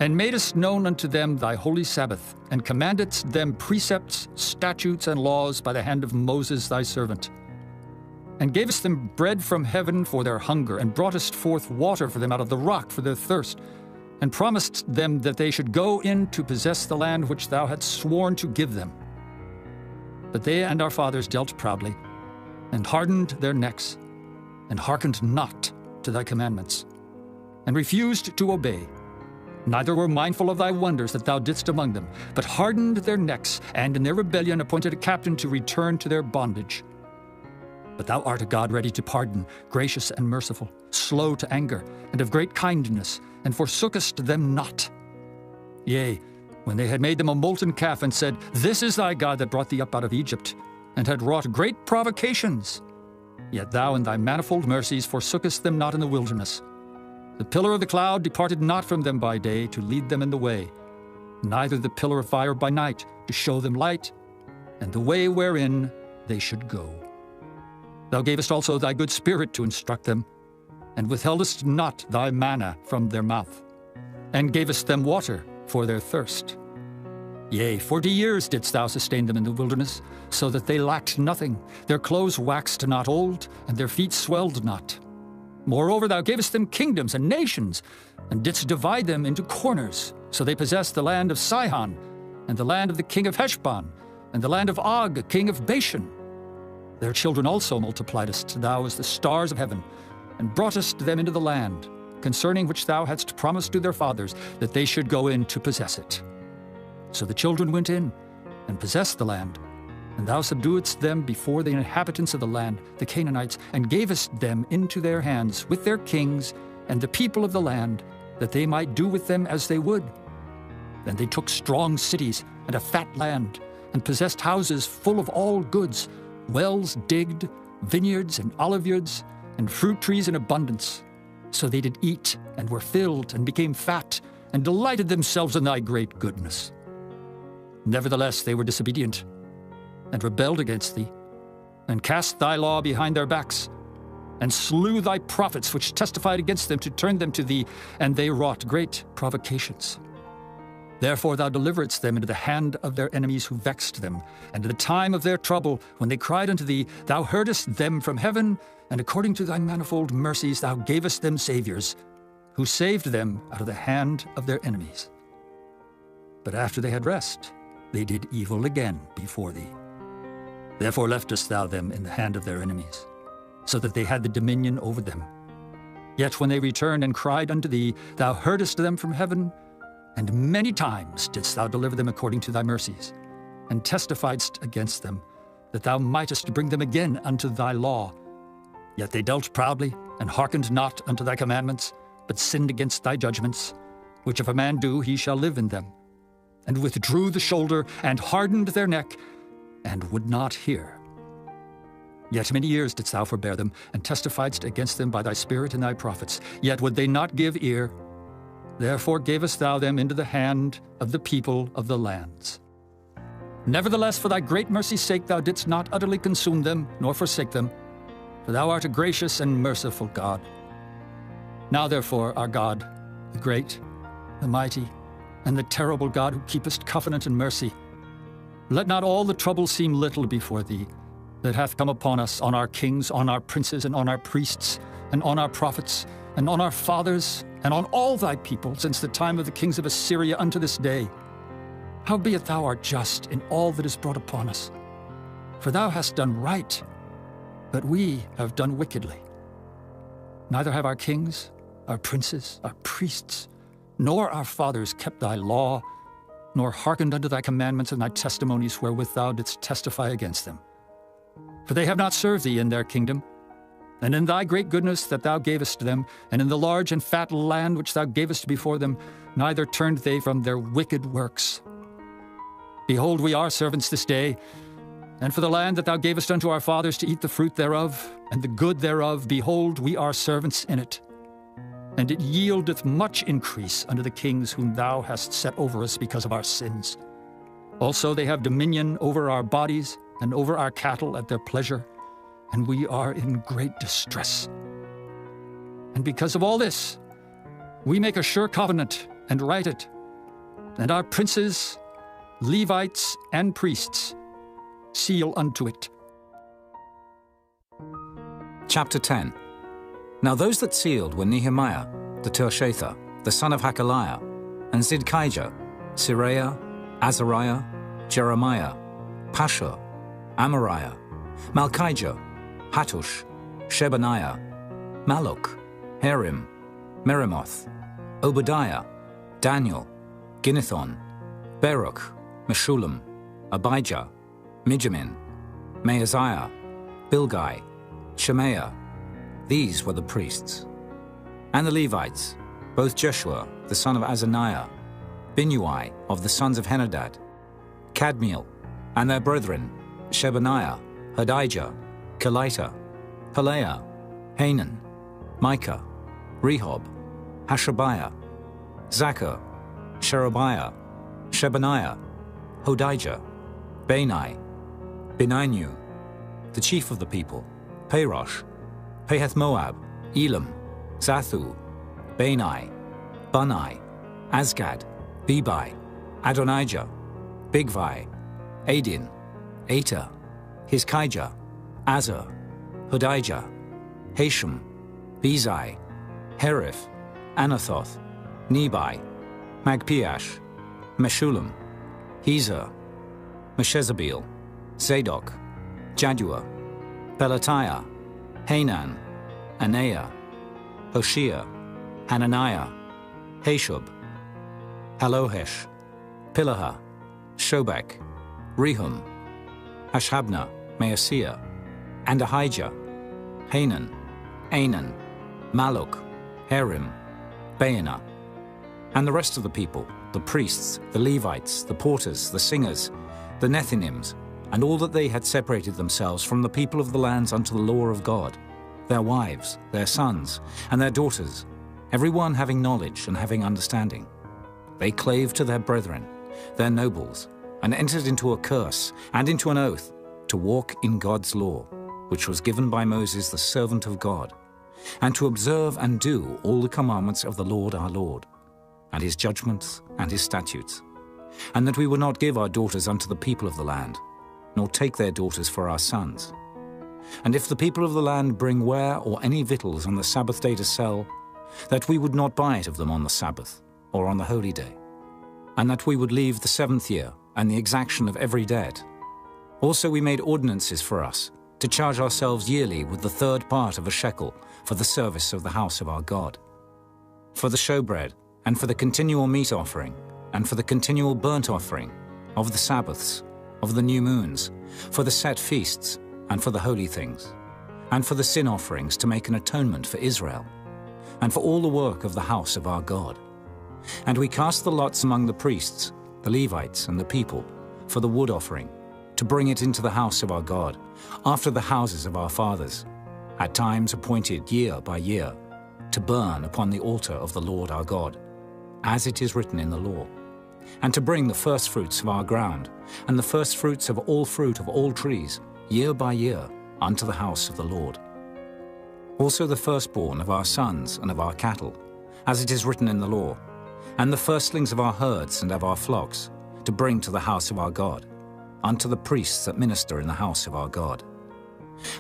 And madest known unto them thy holy Sabbath, and commandedst them precepts, statutes, and laws by the hand of Moses thy servant. And gavest them bread from heaven for their hunger, and broughtest forth water for them out of the rock for their thirst, and promised them that they should go in to possess the land which thou hadst sworn to give them. But they and our fathers dealt proudly, and hardened their necks, and hearkened not to thy commandments, and refused to obey, neither were mindful of thy wonders that thou didst among them, but hardened their necks, and in their rebellion appointed a captain to return to their bondage. But thou art a God ready to pardon, gracious and merciful, slow to anger, and of great kindness, and forsookest them not. Yea, when they had made them a molten calf, and said, This is thy God that brought thee up out of Egypt, and had wrought great provocations, yet thou in thy manifold mercies forsookest them not in the wilderness. The pillar of the cloud departed not from them by day to lead them in the way, neither the pillar of fire by night to show them light, and the way wherein they should go. Thou gavest also thy good spirit to instruct them, and withheldest not thy manna from their mouth, and gavest them water for their thirst. Yea, 40 years didst thou sustain them in the wilderness, so that they lacked nothing. Their clothes waxed not old, and their feet swelled not. Moreover, thou gavest them kingdoms and nations, and didst divide them into corners. So they possessed the land of Sihon, and the land of the king of Heshbon, and the land of Og, king of Bashan. Their children also multipliedst thou as the stars of heaven, and broughtest them into the land, concerning which thou hadst promised to their fathers, that they should go in to possess it. So the children went in, and possessed the land, and thou subduedst them before the inhabitants of the land, the Canaanites, and gavest them into their hands with their kings and the people of the land, that they might do with them as they would. Then they took strong cities and a fat land, and possessed houses full of all goods, wells digged, vineyards and oliveyards, and fruit trees in abundance. So they did eat, and were filled, and became fat, and delighted themselves in thy great goodness. Nevertheless they were disobedient, and rebelled against thee, and cast thy law behind their backs, and slew thy prophets which testified against them to turn them to thee, and they wrought great provocations. Therefore thou deliveredst them into the hand of their enemies who vexed them, and in the time of their trouble, when they cried unto thee, thou heardest them from heaven, and according to thy manifold mercies thou gavest them saviors, who saved them out of the hand of their enemies. But after they had rest, they did evil again before thee. Therefore leftest thou them in the hand of their enemies, so that they had the dominion over them. Yet when they returned and cried unto thee, thou heardest them from heaven, and many times didst thou deliver them according to thy mercies, and testifiedst against them, that thou mightest bring them again unto thy law. Yet they dealt proudly, and hearkened not unto thy commandments, but sinned against thy judgments, which if a man do, he shall live in them, and withdrew the shoulder, and hardened their neck, and would not hear. Yet many years didst thou forbear them, and testifiedst against them by thy Spirit and thy prophets. Yet would they not give ear. Therefore gavest thou them into the hand of the people of the lands. Nevertheless, for thy great mercy's sake, thou didst not utterly consume them, nor forsake them, for thou art a gracious and merciful God. Now therefore, our God, the great, the mighty, and the terrible God, who keepest covenant and mercy, let not all the trouble seem little before thee, that hath come upon us, on our kings, on our princes, and on our priests, and on our prophets, and on our fathers, and on all thy people, since the time of the kings of Assyria unto this day. Howbeit thou art just in all that is brought upon us. For thou hast done right, but we have done wickedly. Neither have our kings, our princes, our priests, nor our fathers kept thy law, nor hearkened unto thy commandments and thy testimonies wherewith thou didst testify against them. For they have not served thee in their kingdom, and in thy great goodness that thou gavest them, and in the large and fat land which thou gavest before them, neither turned they from their wicked works. Behold, we are servants this day, and for the land that thou gavest unto our fathers to eat the fruit thereof, and the good thereof, behold, we are servants in it. And it yieldeth much increase unto the kings whom thou hast set over us because of our sins. Also they have dominion over our bodies, and over our cattle at their pleasure, and we are in great distress. And because of all this, we make a sure covenant and write it, and our princes, Levites, and priests seal unto it. Chapter 10. Now those that sealed were Nehemiah, the Tirshatha, the son of Hakaliah, and Zidkijah, Siraiah, Azariah, Jeremiah, Pashur, Amariah, Malchijah, Hattush, Shebaniah, Malluch, Harim, Meremoth, Obadiah, Daniel, Ginnethon, Baruch, Meshullam, Abijah, Mijamin, Maaziah, Bilgai, Shemaiah. These were the priests. And the Levites, both Jeshua, the son of Azaniah, Binnui of the sons of Henadad, Kadmiel, and their brethren, Shebaniah, Hodijah, Kelita, Pelaiah, Hanan, Micah, Rehob, Hashabiah, Zachar, Sherebiah, Shebaniah, Hodijah, Bani, Beninu, the chief of the people, Parosh, Pahath-Moab, Elam, Zathu, Bani, Bunai, Azgad, Bebai, Adonijah, Bigvai, Adin, Ater, Hizkijah, Azar, Hodijah, Hashem, Bezai, Herif, Anathoth, Nebai, Magpiash, Meshullam, Hezer, Meshezabeel, Zadok, Jaddua, Pelatiah, Hanan, Anaiah, Hoshea, Hananiah, Hashub, Halohesh, Pilaha, Shobek, Rehum, Hashabnah, Maaseiah, and Ahijah, Hanan, Anan, Malluch, Harim, Baanah, and the rest of the people, the priests, the Levites, the porters, the singers, the Nethinims, and all that they had separated themselves from the people of the lands unto the law of God, their wives, their sons, and their daughters, every one having knowledge and having understanding. They clave to their brethren, their nobles, and entered into a curse and into an oath to walk in God's law, which was given by Moses the servant of God, and to observe and do all the commandments of the Lord our Lord, and his judgments and his statutes, and that we would not give our daughters unto the people of the land, nor take their daughters for our sons. And if the people of the land bring ware or any victuals on the Sabbath day to sell, that we would not buy it of them on the Sabbath, or on the holy day, and that we would leave the 7th year and the exaction of every debt. Also we made ordinances for us, to charge ourselves yearly with the 3rd part of a shekel for the service of the house of our God, for the showbread, and for the continual meat offering, and for the continual burnt offering, of the Sabbaths, of the new moons, for the set feasts, and for the holy things, and for the sin offerings to make an atonement for Israel, and for all the work of the house of our God. And we cast the lots among the priests, the Levites, and the people, for the wood offering, to bring it into the house of our God, after the houses of our fathers, at times appointed year by year, to burn upon the altar of the Lord our God, as it is written in the law, and to bring the firstfruits of our ground, and the firstfruits of all fruit of all trees, year by year, unto the house of the Lord. Also the firstborn of our sons and of our cattle, as it is written in the law, and the firstlings of our herds and of our flocks, to bring to the house of our God, unto the priests that minister in the house of our God.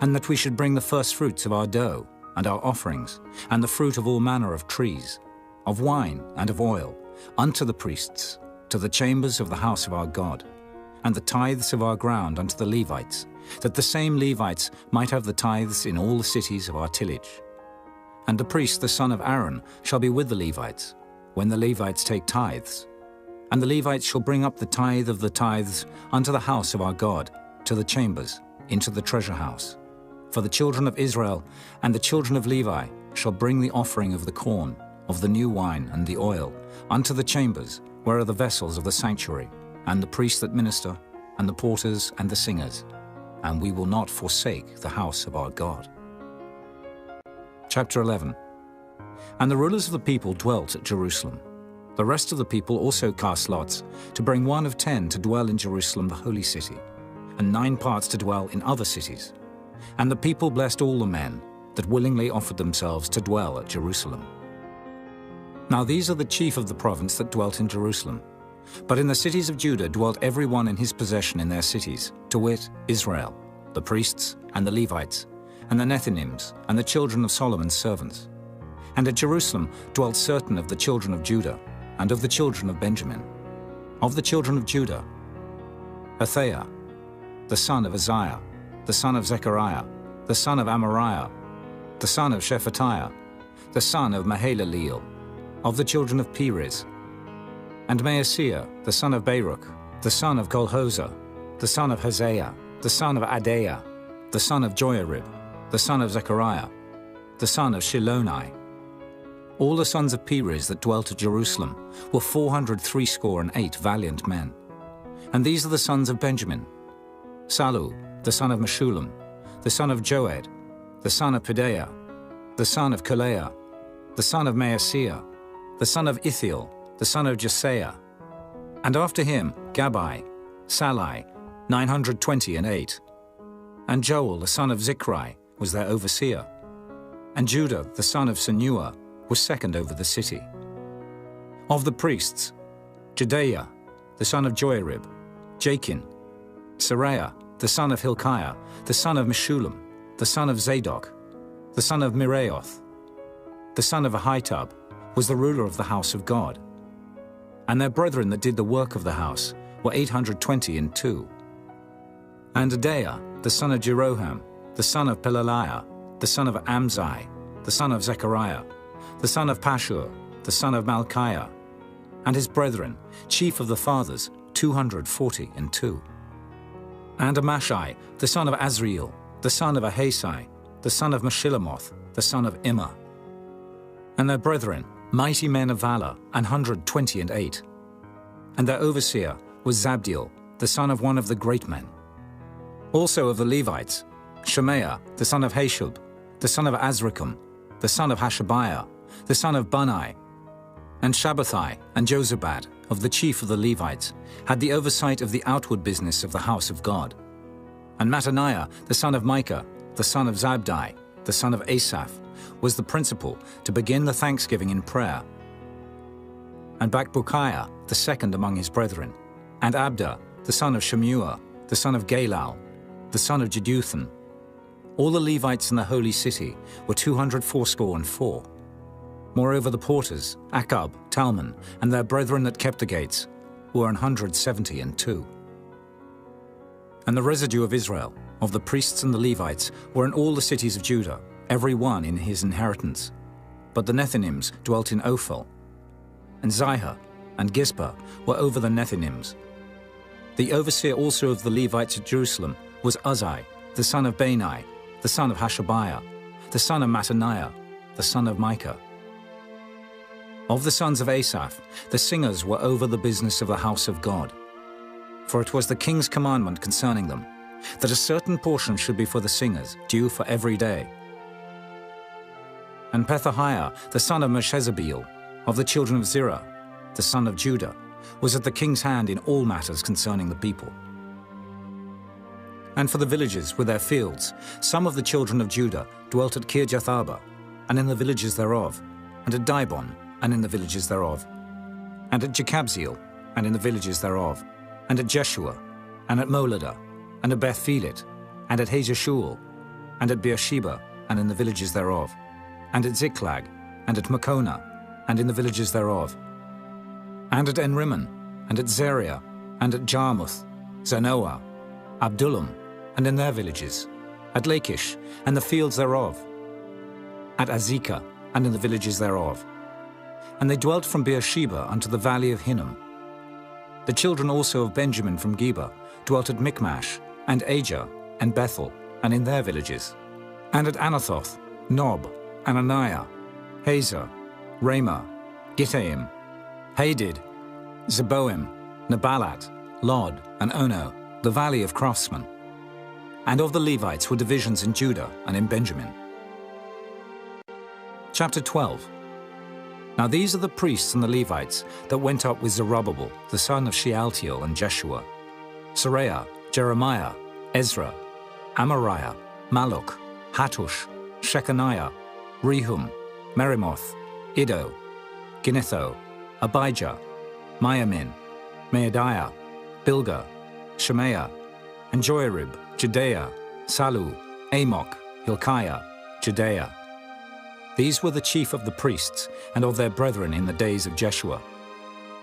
And that we should bring the firstfruits of our dough, and our offerings, and the fruit of all manner of trees, of wine and of oil, unto the priests, to the chambers of the house of our God, and the tithes of our ground unto the Levites, that the same Levites might have the tithes in all the cities of our tillage. And the priest, the son of Aaron, shall be with the Levites, when the Levites take tithes. And the Levites shall bring up the tithe of the tithes unto the house of our God, to the chambers, into the treasure house. For the children of Israel and the children of Levi shall bring the offering of the corn, of the new wine and the oil, unto the chambers, where are the vessels of the sanctuary, and the priests that minister, and the porters and the singers. And we will not forsake the house of our God. Chapter 11. And the rulers of the people dwelt at Jerusalem. The rest of the people also cast lots, to bring 1 of 10 to dwell in Jerusalem the holy city, and 9 parts to dwell in other cities. And the people blessed all the men that willingly offered themselves to dwell at Jerusalem. Now these are the chief of the province that dwelt in Jerusalem. But in the cities of Judah dwelt every one in his possession in their cities, to wit, Israel, the priests, and the Levites, and the Nethinims, and the children of Solomon's servants. And at Jerusalem dwelt certain of the children of Judah, and of the children of Benjamin. Of the children of Judah, Athaiah, the son of Uzziah, the son of Zechariah, the son of Amariah, the son of Shephatiah, the son of Mahalaleel, of the children of Perez, and Maaseiah, the son of Baruch, the son of Kolhoza, the son of Hosea, the son of Adaiah, the son of Joiarib, the son of Zechariah, the son of Shiloni. All the sons of Perez that dwelt at Jerusalem were 468 valiant men. And these are the sons of Benjamin: Salu, the son of Meshullam, the son of Joed, the son of Pedaiah, the son of Kaleah, the son of Maaseiah, the son of Ithiel, the son of Jesaiah. And after him, Gabai, Salai, 928. And Joel, the son of Zichri, was their overseer. And Judah, the son of Senua, was second over the city. Of the priests, Jedaiah, the son of Joiarib, Jachin, Seraiah, the son of Hilkiah, the son of Meshullam, the son of Zadok, the son of Miraioth, the son of Ahitub, was the ruler of the house of God. And their brethren that did the work of the house were 822. And Adaiah, the son of Jeroham, the son of Pelaliah, the son of Amzai, the son of Zechariah, the son of Pashur, the son of Malchiah, and his brethren, chief of the fathers, 242. And Amashai, the son of Azriel, the son of Ahasai, the son of Meshillamoth, the son of Immer. And their brethren, mighty men of valor, 128. And their overseer was Zabdiel, the son of one of the great men. Also of the Levites, Shemaiah, the son of Hashub, the son of Azrikam, the son of Hashabiah, the son of Bunai, and Shabbathai and Jozabad, of the chief of the Levites, had the oversight of the outward business of the house of God. And Mattaniah, the son of Micah, the son of Zabdi, the son of Asaph, was the principal to begin the thanksgiving in prayer. And Bakbukiah, the second among his brethren, and Abda, the son of Shemua, the son of Galal, the son of Jeduthun. All the Levites in the holy city were 284. Moreover, the porters, Akab, Talmon, and their brethren that kept the gates, were 172. And the residue of Israel, of the priests and the Levites, were in all the cities of Judah, every one in his inheritance. But the Nethinims dwelt in Ophel, and Zihah and Gizpah were over the Nethinims. The overseer also of the Levites at Jerusalem was Uzzi, the son of Bani, the son of Hashabiah, the son of Mattaniah, the son of Micah. Of the sons of Asaph, the singers were over the business of the house of God. For it was the king's commandment concerning them, that a certain portion should be for the singers, due for every day. And Pethahiah, the son of Meshezabeel, of the children of Zerah, the son of Judah, was at the king's hand in all matters concerning the people. And for the villages with their fields, some of the children of Judah dwelt at Kirjath-arba, and in the villages thereof, and at Dibon, and in the villages thereof, and at Jekabzeel, and in the villages thereof, and at Jeshua, and at Moladah, and at Beth-Phelet, and at Hazeshul, and at Beersheba, and in the villages thereof, and at Ziklag, and at Makona, and in the villages thereof, and at Enrimmon, and at Zeriah, and at Jarmuth, Zanoah, Abdullam, and in their villages, at Lachish, and the fields thereof, at Azekah, and in the villages thereof. And they dwelt from Beersheba unto the valley of Hinnom. The children also of Benjamin from Geba dwelt at Michmash, and Ajah, and Bethel, and in their villages, and at Anathoth, Nob, Ananiah, Hazor, Ramah, Gittaim, Hadid, Zeboim, Nebalat, Lod, and Ono, the valley of craftsmen. And of the Levites were divisions in Judah and in Benjamin. Chapter 12. Now these are the priests and the Levites that went up with Zerubbabel, the son of Shealtiel, and Jeshua, Seraiah, Jeremiah, Ezra, Amariah, Malluch, Hattush, Shechaniah, Rehum, Merimoth, Iddo, Ginnetho, Abijah, Miamin, Maadiah, Bilgah, Shemaiah, and Joiarib, Jedaiah, Salu, Amok, Hilkiah, Jedaiah. These were the chief of the priests and of their brethren in the days of Jeshua.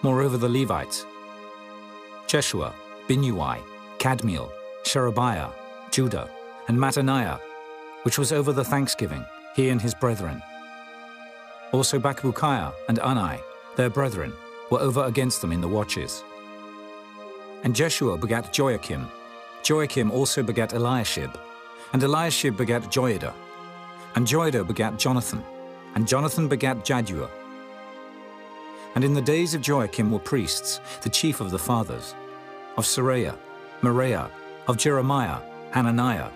Moreover the Levites, Jeshua, Binnui, Kadmiel, Sherebiah, Judah, and Mattaniah, which was over the thanksgiving, he and his brethren. Also Bakbukiah and Unai, their brethren, were over against them in the watches. And Jeshua begat Joachim. Joachim also begat Eliashib. And Eliashib begat Joiada. And Joiada begat Jonathan. And Jonathan begat Jaddua. And in the days of Joachim were priests, the chief of the fathers, of Seraiah, Moriah, of Jeremiah, Hananiah,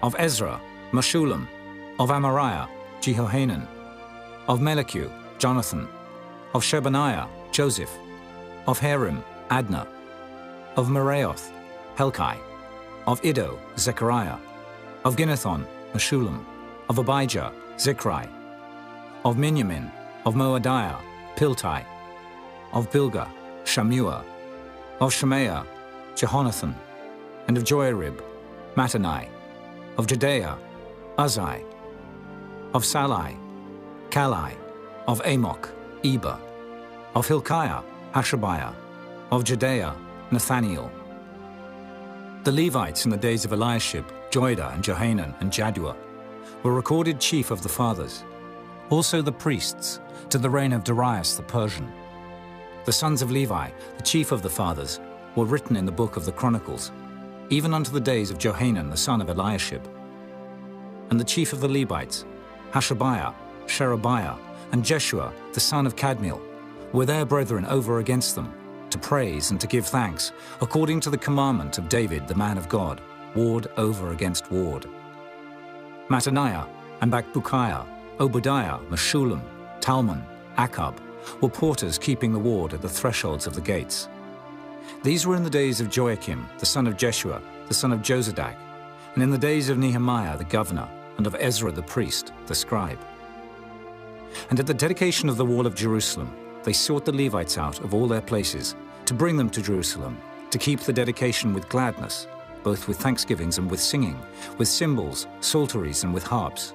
of Ezra, Meshullam, of Amariah, Jehohanan, of Melichu, Jonathan, of Shebaniah, Joseph, of Harim, Adna, of Meraioth, Helkai, of Iddo, Zechariah, of Ginnethon, Meshullam, of Abijah, Zichri, of Miniamin, of Moadiah, Piltai, of Bilgah, Shammua, of Shemaiah, Jehonathan, and of Joiarib, Mattani, of Jedaiah, Uzai, of Salai, Kalai, of Amok, Eber, of Hilkiah, Hashabiah, of Jedaiah, Nathaniel. The Levites in the days of Eliashib, Joiada, and Johanan, and Jaddua were recorded chief of the fathers. Also the priests, to the reign of Darius the Persian. The sons of Levi, the chief of the fathers, were written in the book of the Chronicles, even unto the days of Johanan the son of Eliashib. And the chief of the Levites, Hashabiah, Sherebiah, and Jeshua the son of Kadmiel, were their brethren over against them, to praise and to give thanks, according to the commandment of David the man of God, ward over against ward. Mattaniah and Bakbukiah, Obadiah, Meshullam, Talmon, Akab, were porters keeping the ward at the thresholds of the gates. These were in the days of Joachim, the son of Jeshua, the son of Jozadak, and in the days of Nehemiah the governor, and of Ezra the priest, the scribe. And at the dedication of the wall of Jerusalem, they sought the Levites out of all their places, to bring them to Jerusalem, to keep the dedication with gladness, both with thanksgivings and with singing, with cymbals, psalteries, and with harps.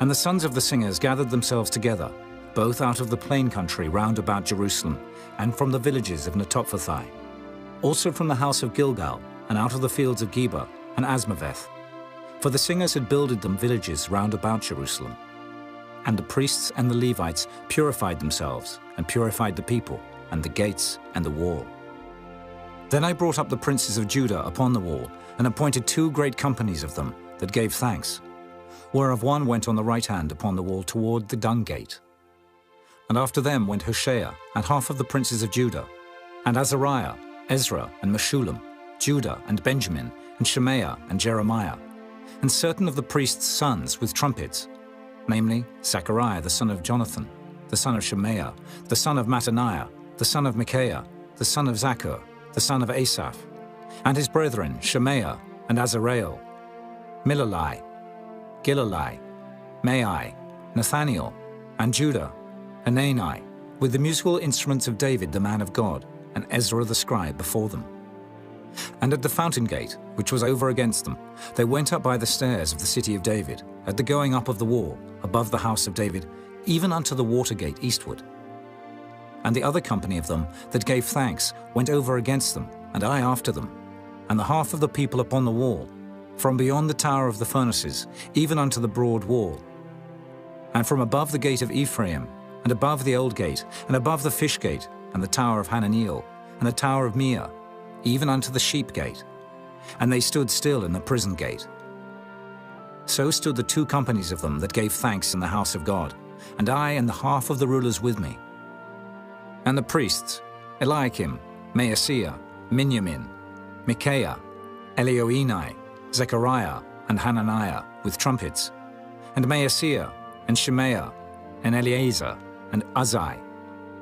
And the sons of the singers gathered themselves together, both out of the plain country round about Jerusalem, and from the villages of Netophathi, also from the house of Gilgal, and out of the fields of Geba and Asmaveth. For the singers had builded them villages round about Jerusalem. And the priests and the Levites purified themselves, and purified the people, and the gates, and the wall. Then I brought up the princes of Judah upon the wall, and appointed 2 great companies of them that gave thanks, whereof one went on the right hand upon the wall toward the dung gate. And after them went Hoshea, and half of the princes of Judah, and Azariah, Ezra, and Meshullam, Judah, and Benjamin, and Shemaiah, and Jeremiah, and certain of the priests' sons with trumpets, namely Zechariah the son of Jonathan, the son of Shemaiah, the son of Mattaniah, the son of Micaiah, the son of Zaccur, the son of Asaph, and his brethren Shemaiah, and Azareel, Milalai, Gilalai, Maai, Nathaniel, and Judah, Hanani, with the musical instruments of David the man of God, and Ezra the scribe before them. And at the fountain gate, which was over against them, they went up by the stairs of the city of David, at the going up of the wall, above the house of David, even unto the water gate eastward. And the other company of them that gave thanks went over against them, and I after them, and the half of the people upon the wall, from beyond the tower of the furnaces, even unto the broad wall. And from above the gate of Ephraim, and above the old gate, and above the fish gate, and the tower of Hananiel, and the tower of Meah, even unto the sheep gate. And they stood still in the prison gate. So stood the 2 companies of them that gave thanks in the house of God, and I and the half of the rulers with me. And the priests, Eliakim, Maaseiah, Miniamin, Micaiah, Elioenai, Zechariah, and Hananiah, with trumpets, and Maaseiah, and Shemaiah, and Eleazar, and Uzai,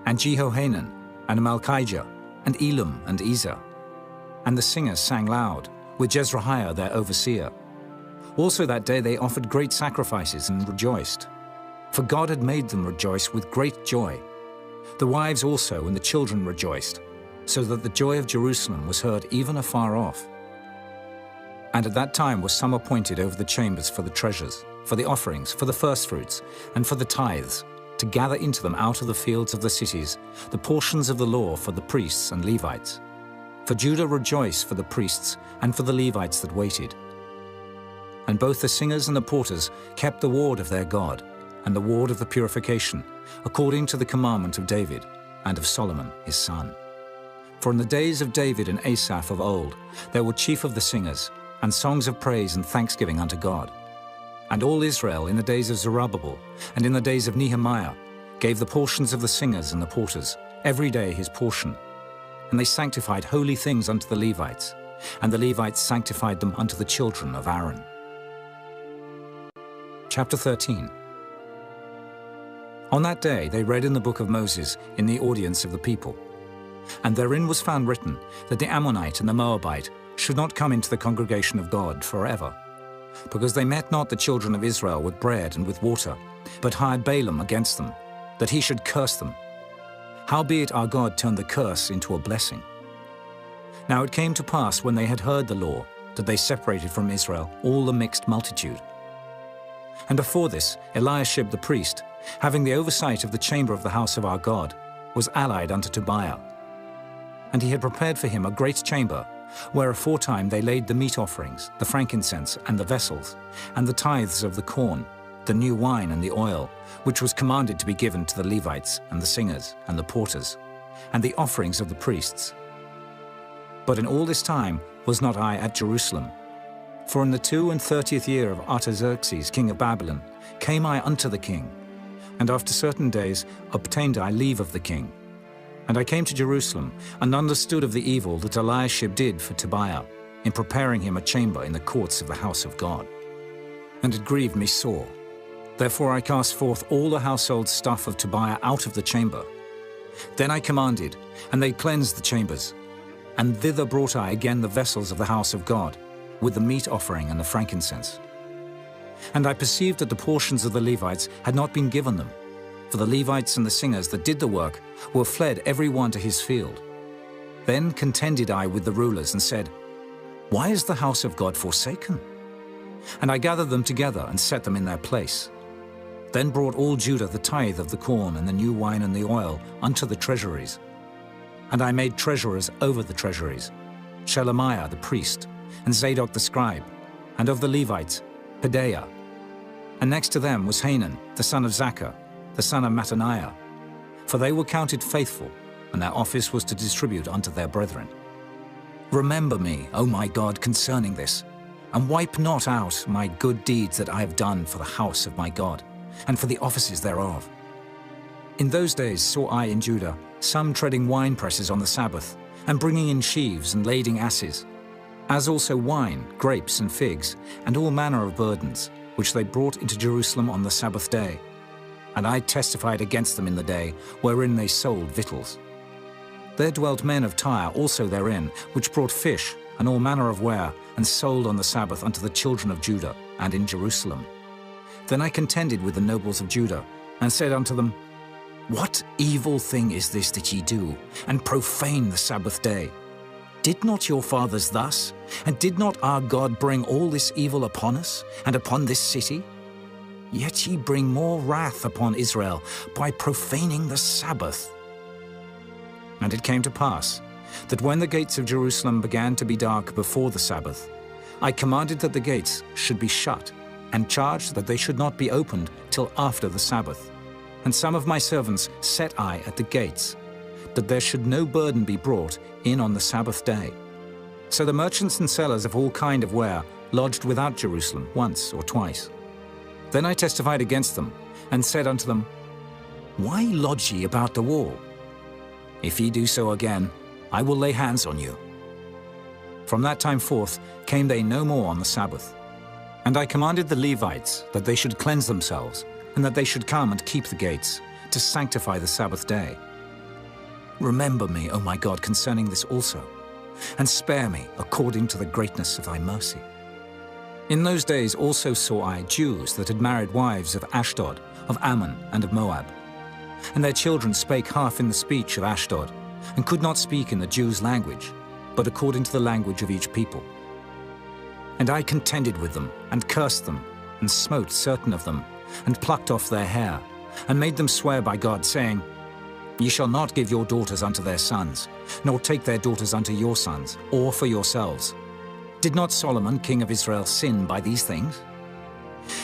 and Jehohanan, and Malchijah, and Elam, and Ezer. And the singers sang loud, with Jezrahiah their overseer. Also that day they offered great sacrifices and rejoiced, for God had made them rejoice with great joy. The wives also and the children rejoiced, so that the joy of Jerusalem was heard even afar off. And at that time were some appointed over the chambers for the treasures, for the offerings, for the firstfruits, and for the tithes, to gather into them out of the fields of the cities the portions of the law for the priests and Levites. For Judah rejoiced for the priests and for the Levites that waited. And both the singers and the porters kept the ward of their God, and the ward of the purification, according to the commandment of David, and of Solomon his son. For in the days of David and Asaph of old, there were chief of the singers, and songs of praise and thanksgiving unto God. And all Israel in the days of Zerubbabel, and in the days of Nehemiah, gave the portions of the singers and the porters, every day his portion. And they sanctified holy things unto the Levites, and the Levites sanctified them unto the children of Aaron. Chapter 13. On that day they read in the book of Moses in the audience of the people. And therein was found written that the Ammonite and the Moabite should not come into the congregation of God forever, because they met not the children of Israel with bread and with water, but hired Balaam against them, that he should curse them. Howbeit our God turned the curse into a blessing. Now it came to pass, when they had heard the law, that they separated from Israel all the mixed multitude. And before this, Eliashib the priest, having the oversight of the chamber of the house of our God, was allied unto Tobiah. And he had prepared for him a great chamber, where aforetime they laid the meat offerings, the frankincense, and the vessels, and the tithes of the corn, the new wine and the oil, which was commanded to be given to the Levites, and the singers, and the porters, and the offerings of the priests. But in all this time was not I at Jerusalem. For in the 32nd year of Artaxerxes king of Babylon came I unto the king, and after certain days obtained I leave of the king. And I came to Jerusalem, and understood of the evil that Eliashib did for Tobiah, in preparing him a chamber in the courts of the house of God. And it grieved me sore. Therefore I cast forth all the household stuff of Tobiah out of the chamber. Then I commanded, and they cleansed the chambers. And thither brought I again the vessels of the house of God, with the meat offering and the frankincense. And I perceived that the portions of the Levites had not been given them, for the Levites and the singers that did the work were fled every one to his field. Then contended I with the rulers and said, Why is the house of God forsaken? And I gathered them together and set them in their place. Then brought all Judah the tithe of the corn and the new wine and the oil unto the treasuries. And I made treasurers over the treasuries, Shelemiah the priest, and Zadok the scribe, and of the Levites, Pedaiah. And next to them was Hanan, the son of Zaccur, the son of Mattaniah, for they were counted faithful, and their office was to distribute unto their brethren. Remember me, O my God, concerning this, and wipe not out my good deeds that I have done for the house of my God, and for the offices thereof. In those days saw I in Judah some treading wine presses on the Sabbath, and bringing in sheaves and lading asses, as also wine, grapes, and figs, and all manner of burdens, which they brought into Jerusalem on the Sabbath day. And I testified against them in the day wherein they sold victuals. There dwelt men of Tyre also therein, which brought fish and all manner of ware, and sold on the Sabbath unto the children of Judah, and in Jerusalem. Then I contended with the nobles of Judah, and said unto them, What evil thing is this that ye do, and profane the Sabbath day? Did not your fathers thus? And did not our God bring all this evil upon us, and upon this city? Yet ye bring more wrath upon Israel by profaning the Sabbath. And it came to pass, that when the gates of Jerusalem began to be dark before the Sabbath, I commanded that the gates should be shut, and charged that they should not be opened till after the Sabbath. And some of my servants set I at the gates, that there should no burden be brought in on the Sabbath day. So the merchants and sellers of all kind of ware lodged without Jerusalem once or twice. Then I testified against them, and said unto them, Why lodge ye about the wall? If ye do so again, I will lay hands on you. From that time forth came they no more on the Sabbath. And I commanded the Levites that they should cleanse themselves, and that they should come and keep the gates, to sanctify the Sabbath day. Remember me, O my God, concerning this also, and spare me according to the greatness of thy mercy. In those days also saw I Jews that had married wives of Ashdod, of Ammon, and of Moab. And their children spake half in the speech of Ashdod, and could not speak in the Jews' language, but according to the language of each people. And I contended with them, and cursed them, and smote certain of them, and plucked off their hair, and made them swear by God, saying, Ye shall not give your daughters unto their sons, nor take their daughters unto your sons, or for yourselves. Did not Solomon, king of Israel, sin by these things?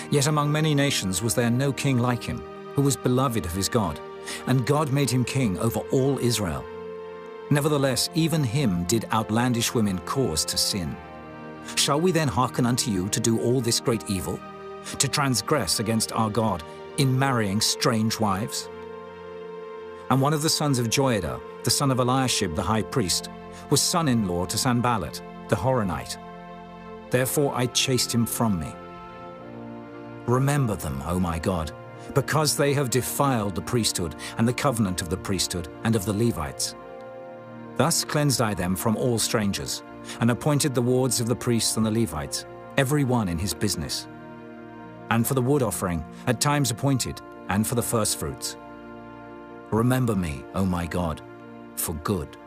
Yet among many nations was there no king like him, who was beloved of his God, and God made him king over all Israel. Nevertheless, even him did outlandish women cause to sin. Shall we then hearken unto you to do all this great evil, to transgress against our God in marrying strange wives? And one of the sons of Joiada, the son of Eliashib the high priest, was son-in-law to Sanballat, the Horonite. Therefore I chased him from me. Remember them, O my God, because they have defiled the priesthood and the covenant of the priesthood and of the Levites. Thus cleansed I them from all strangers, and appointed the wards of the priests and the Levites, every one in his business. And for the wood offering, at times appointed, and for the firstfruits. Remember me, O my God, for good.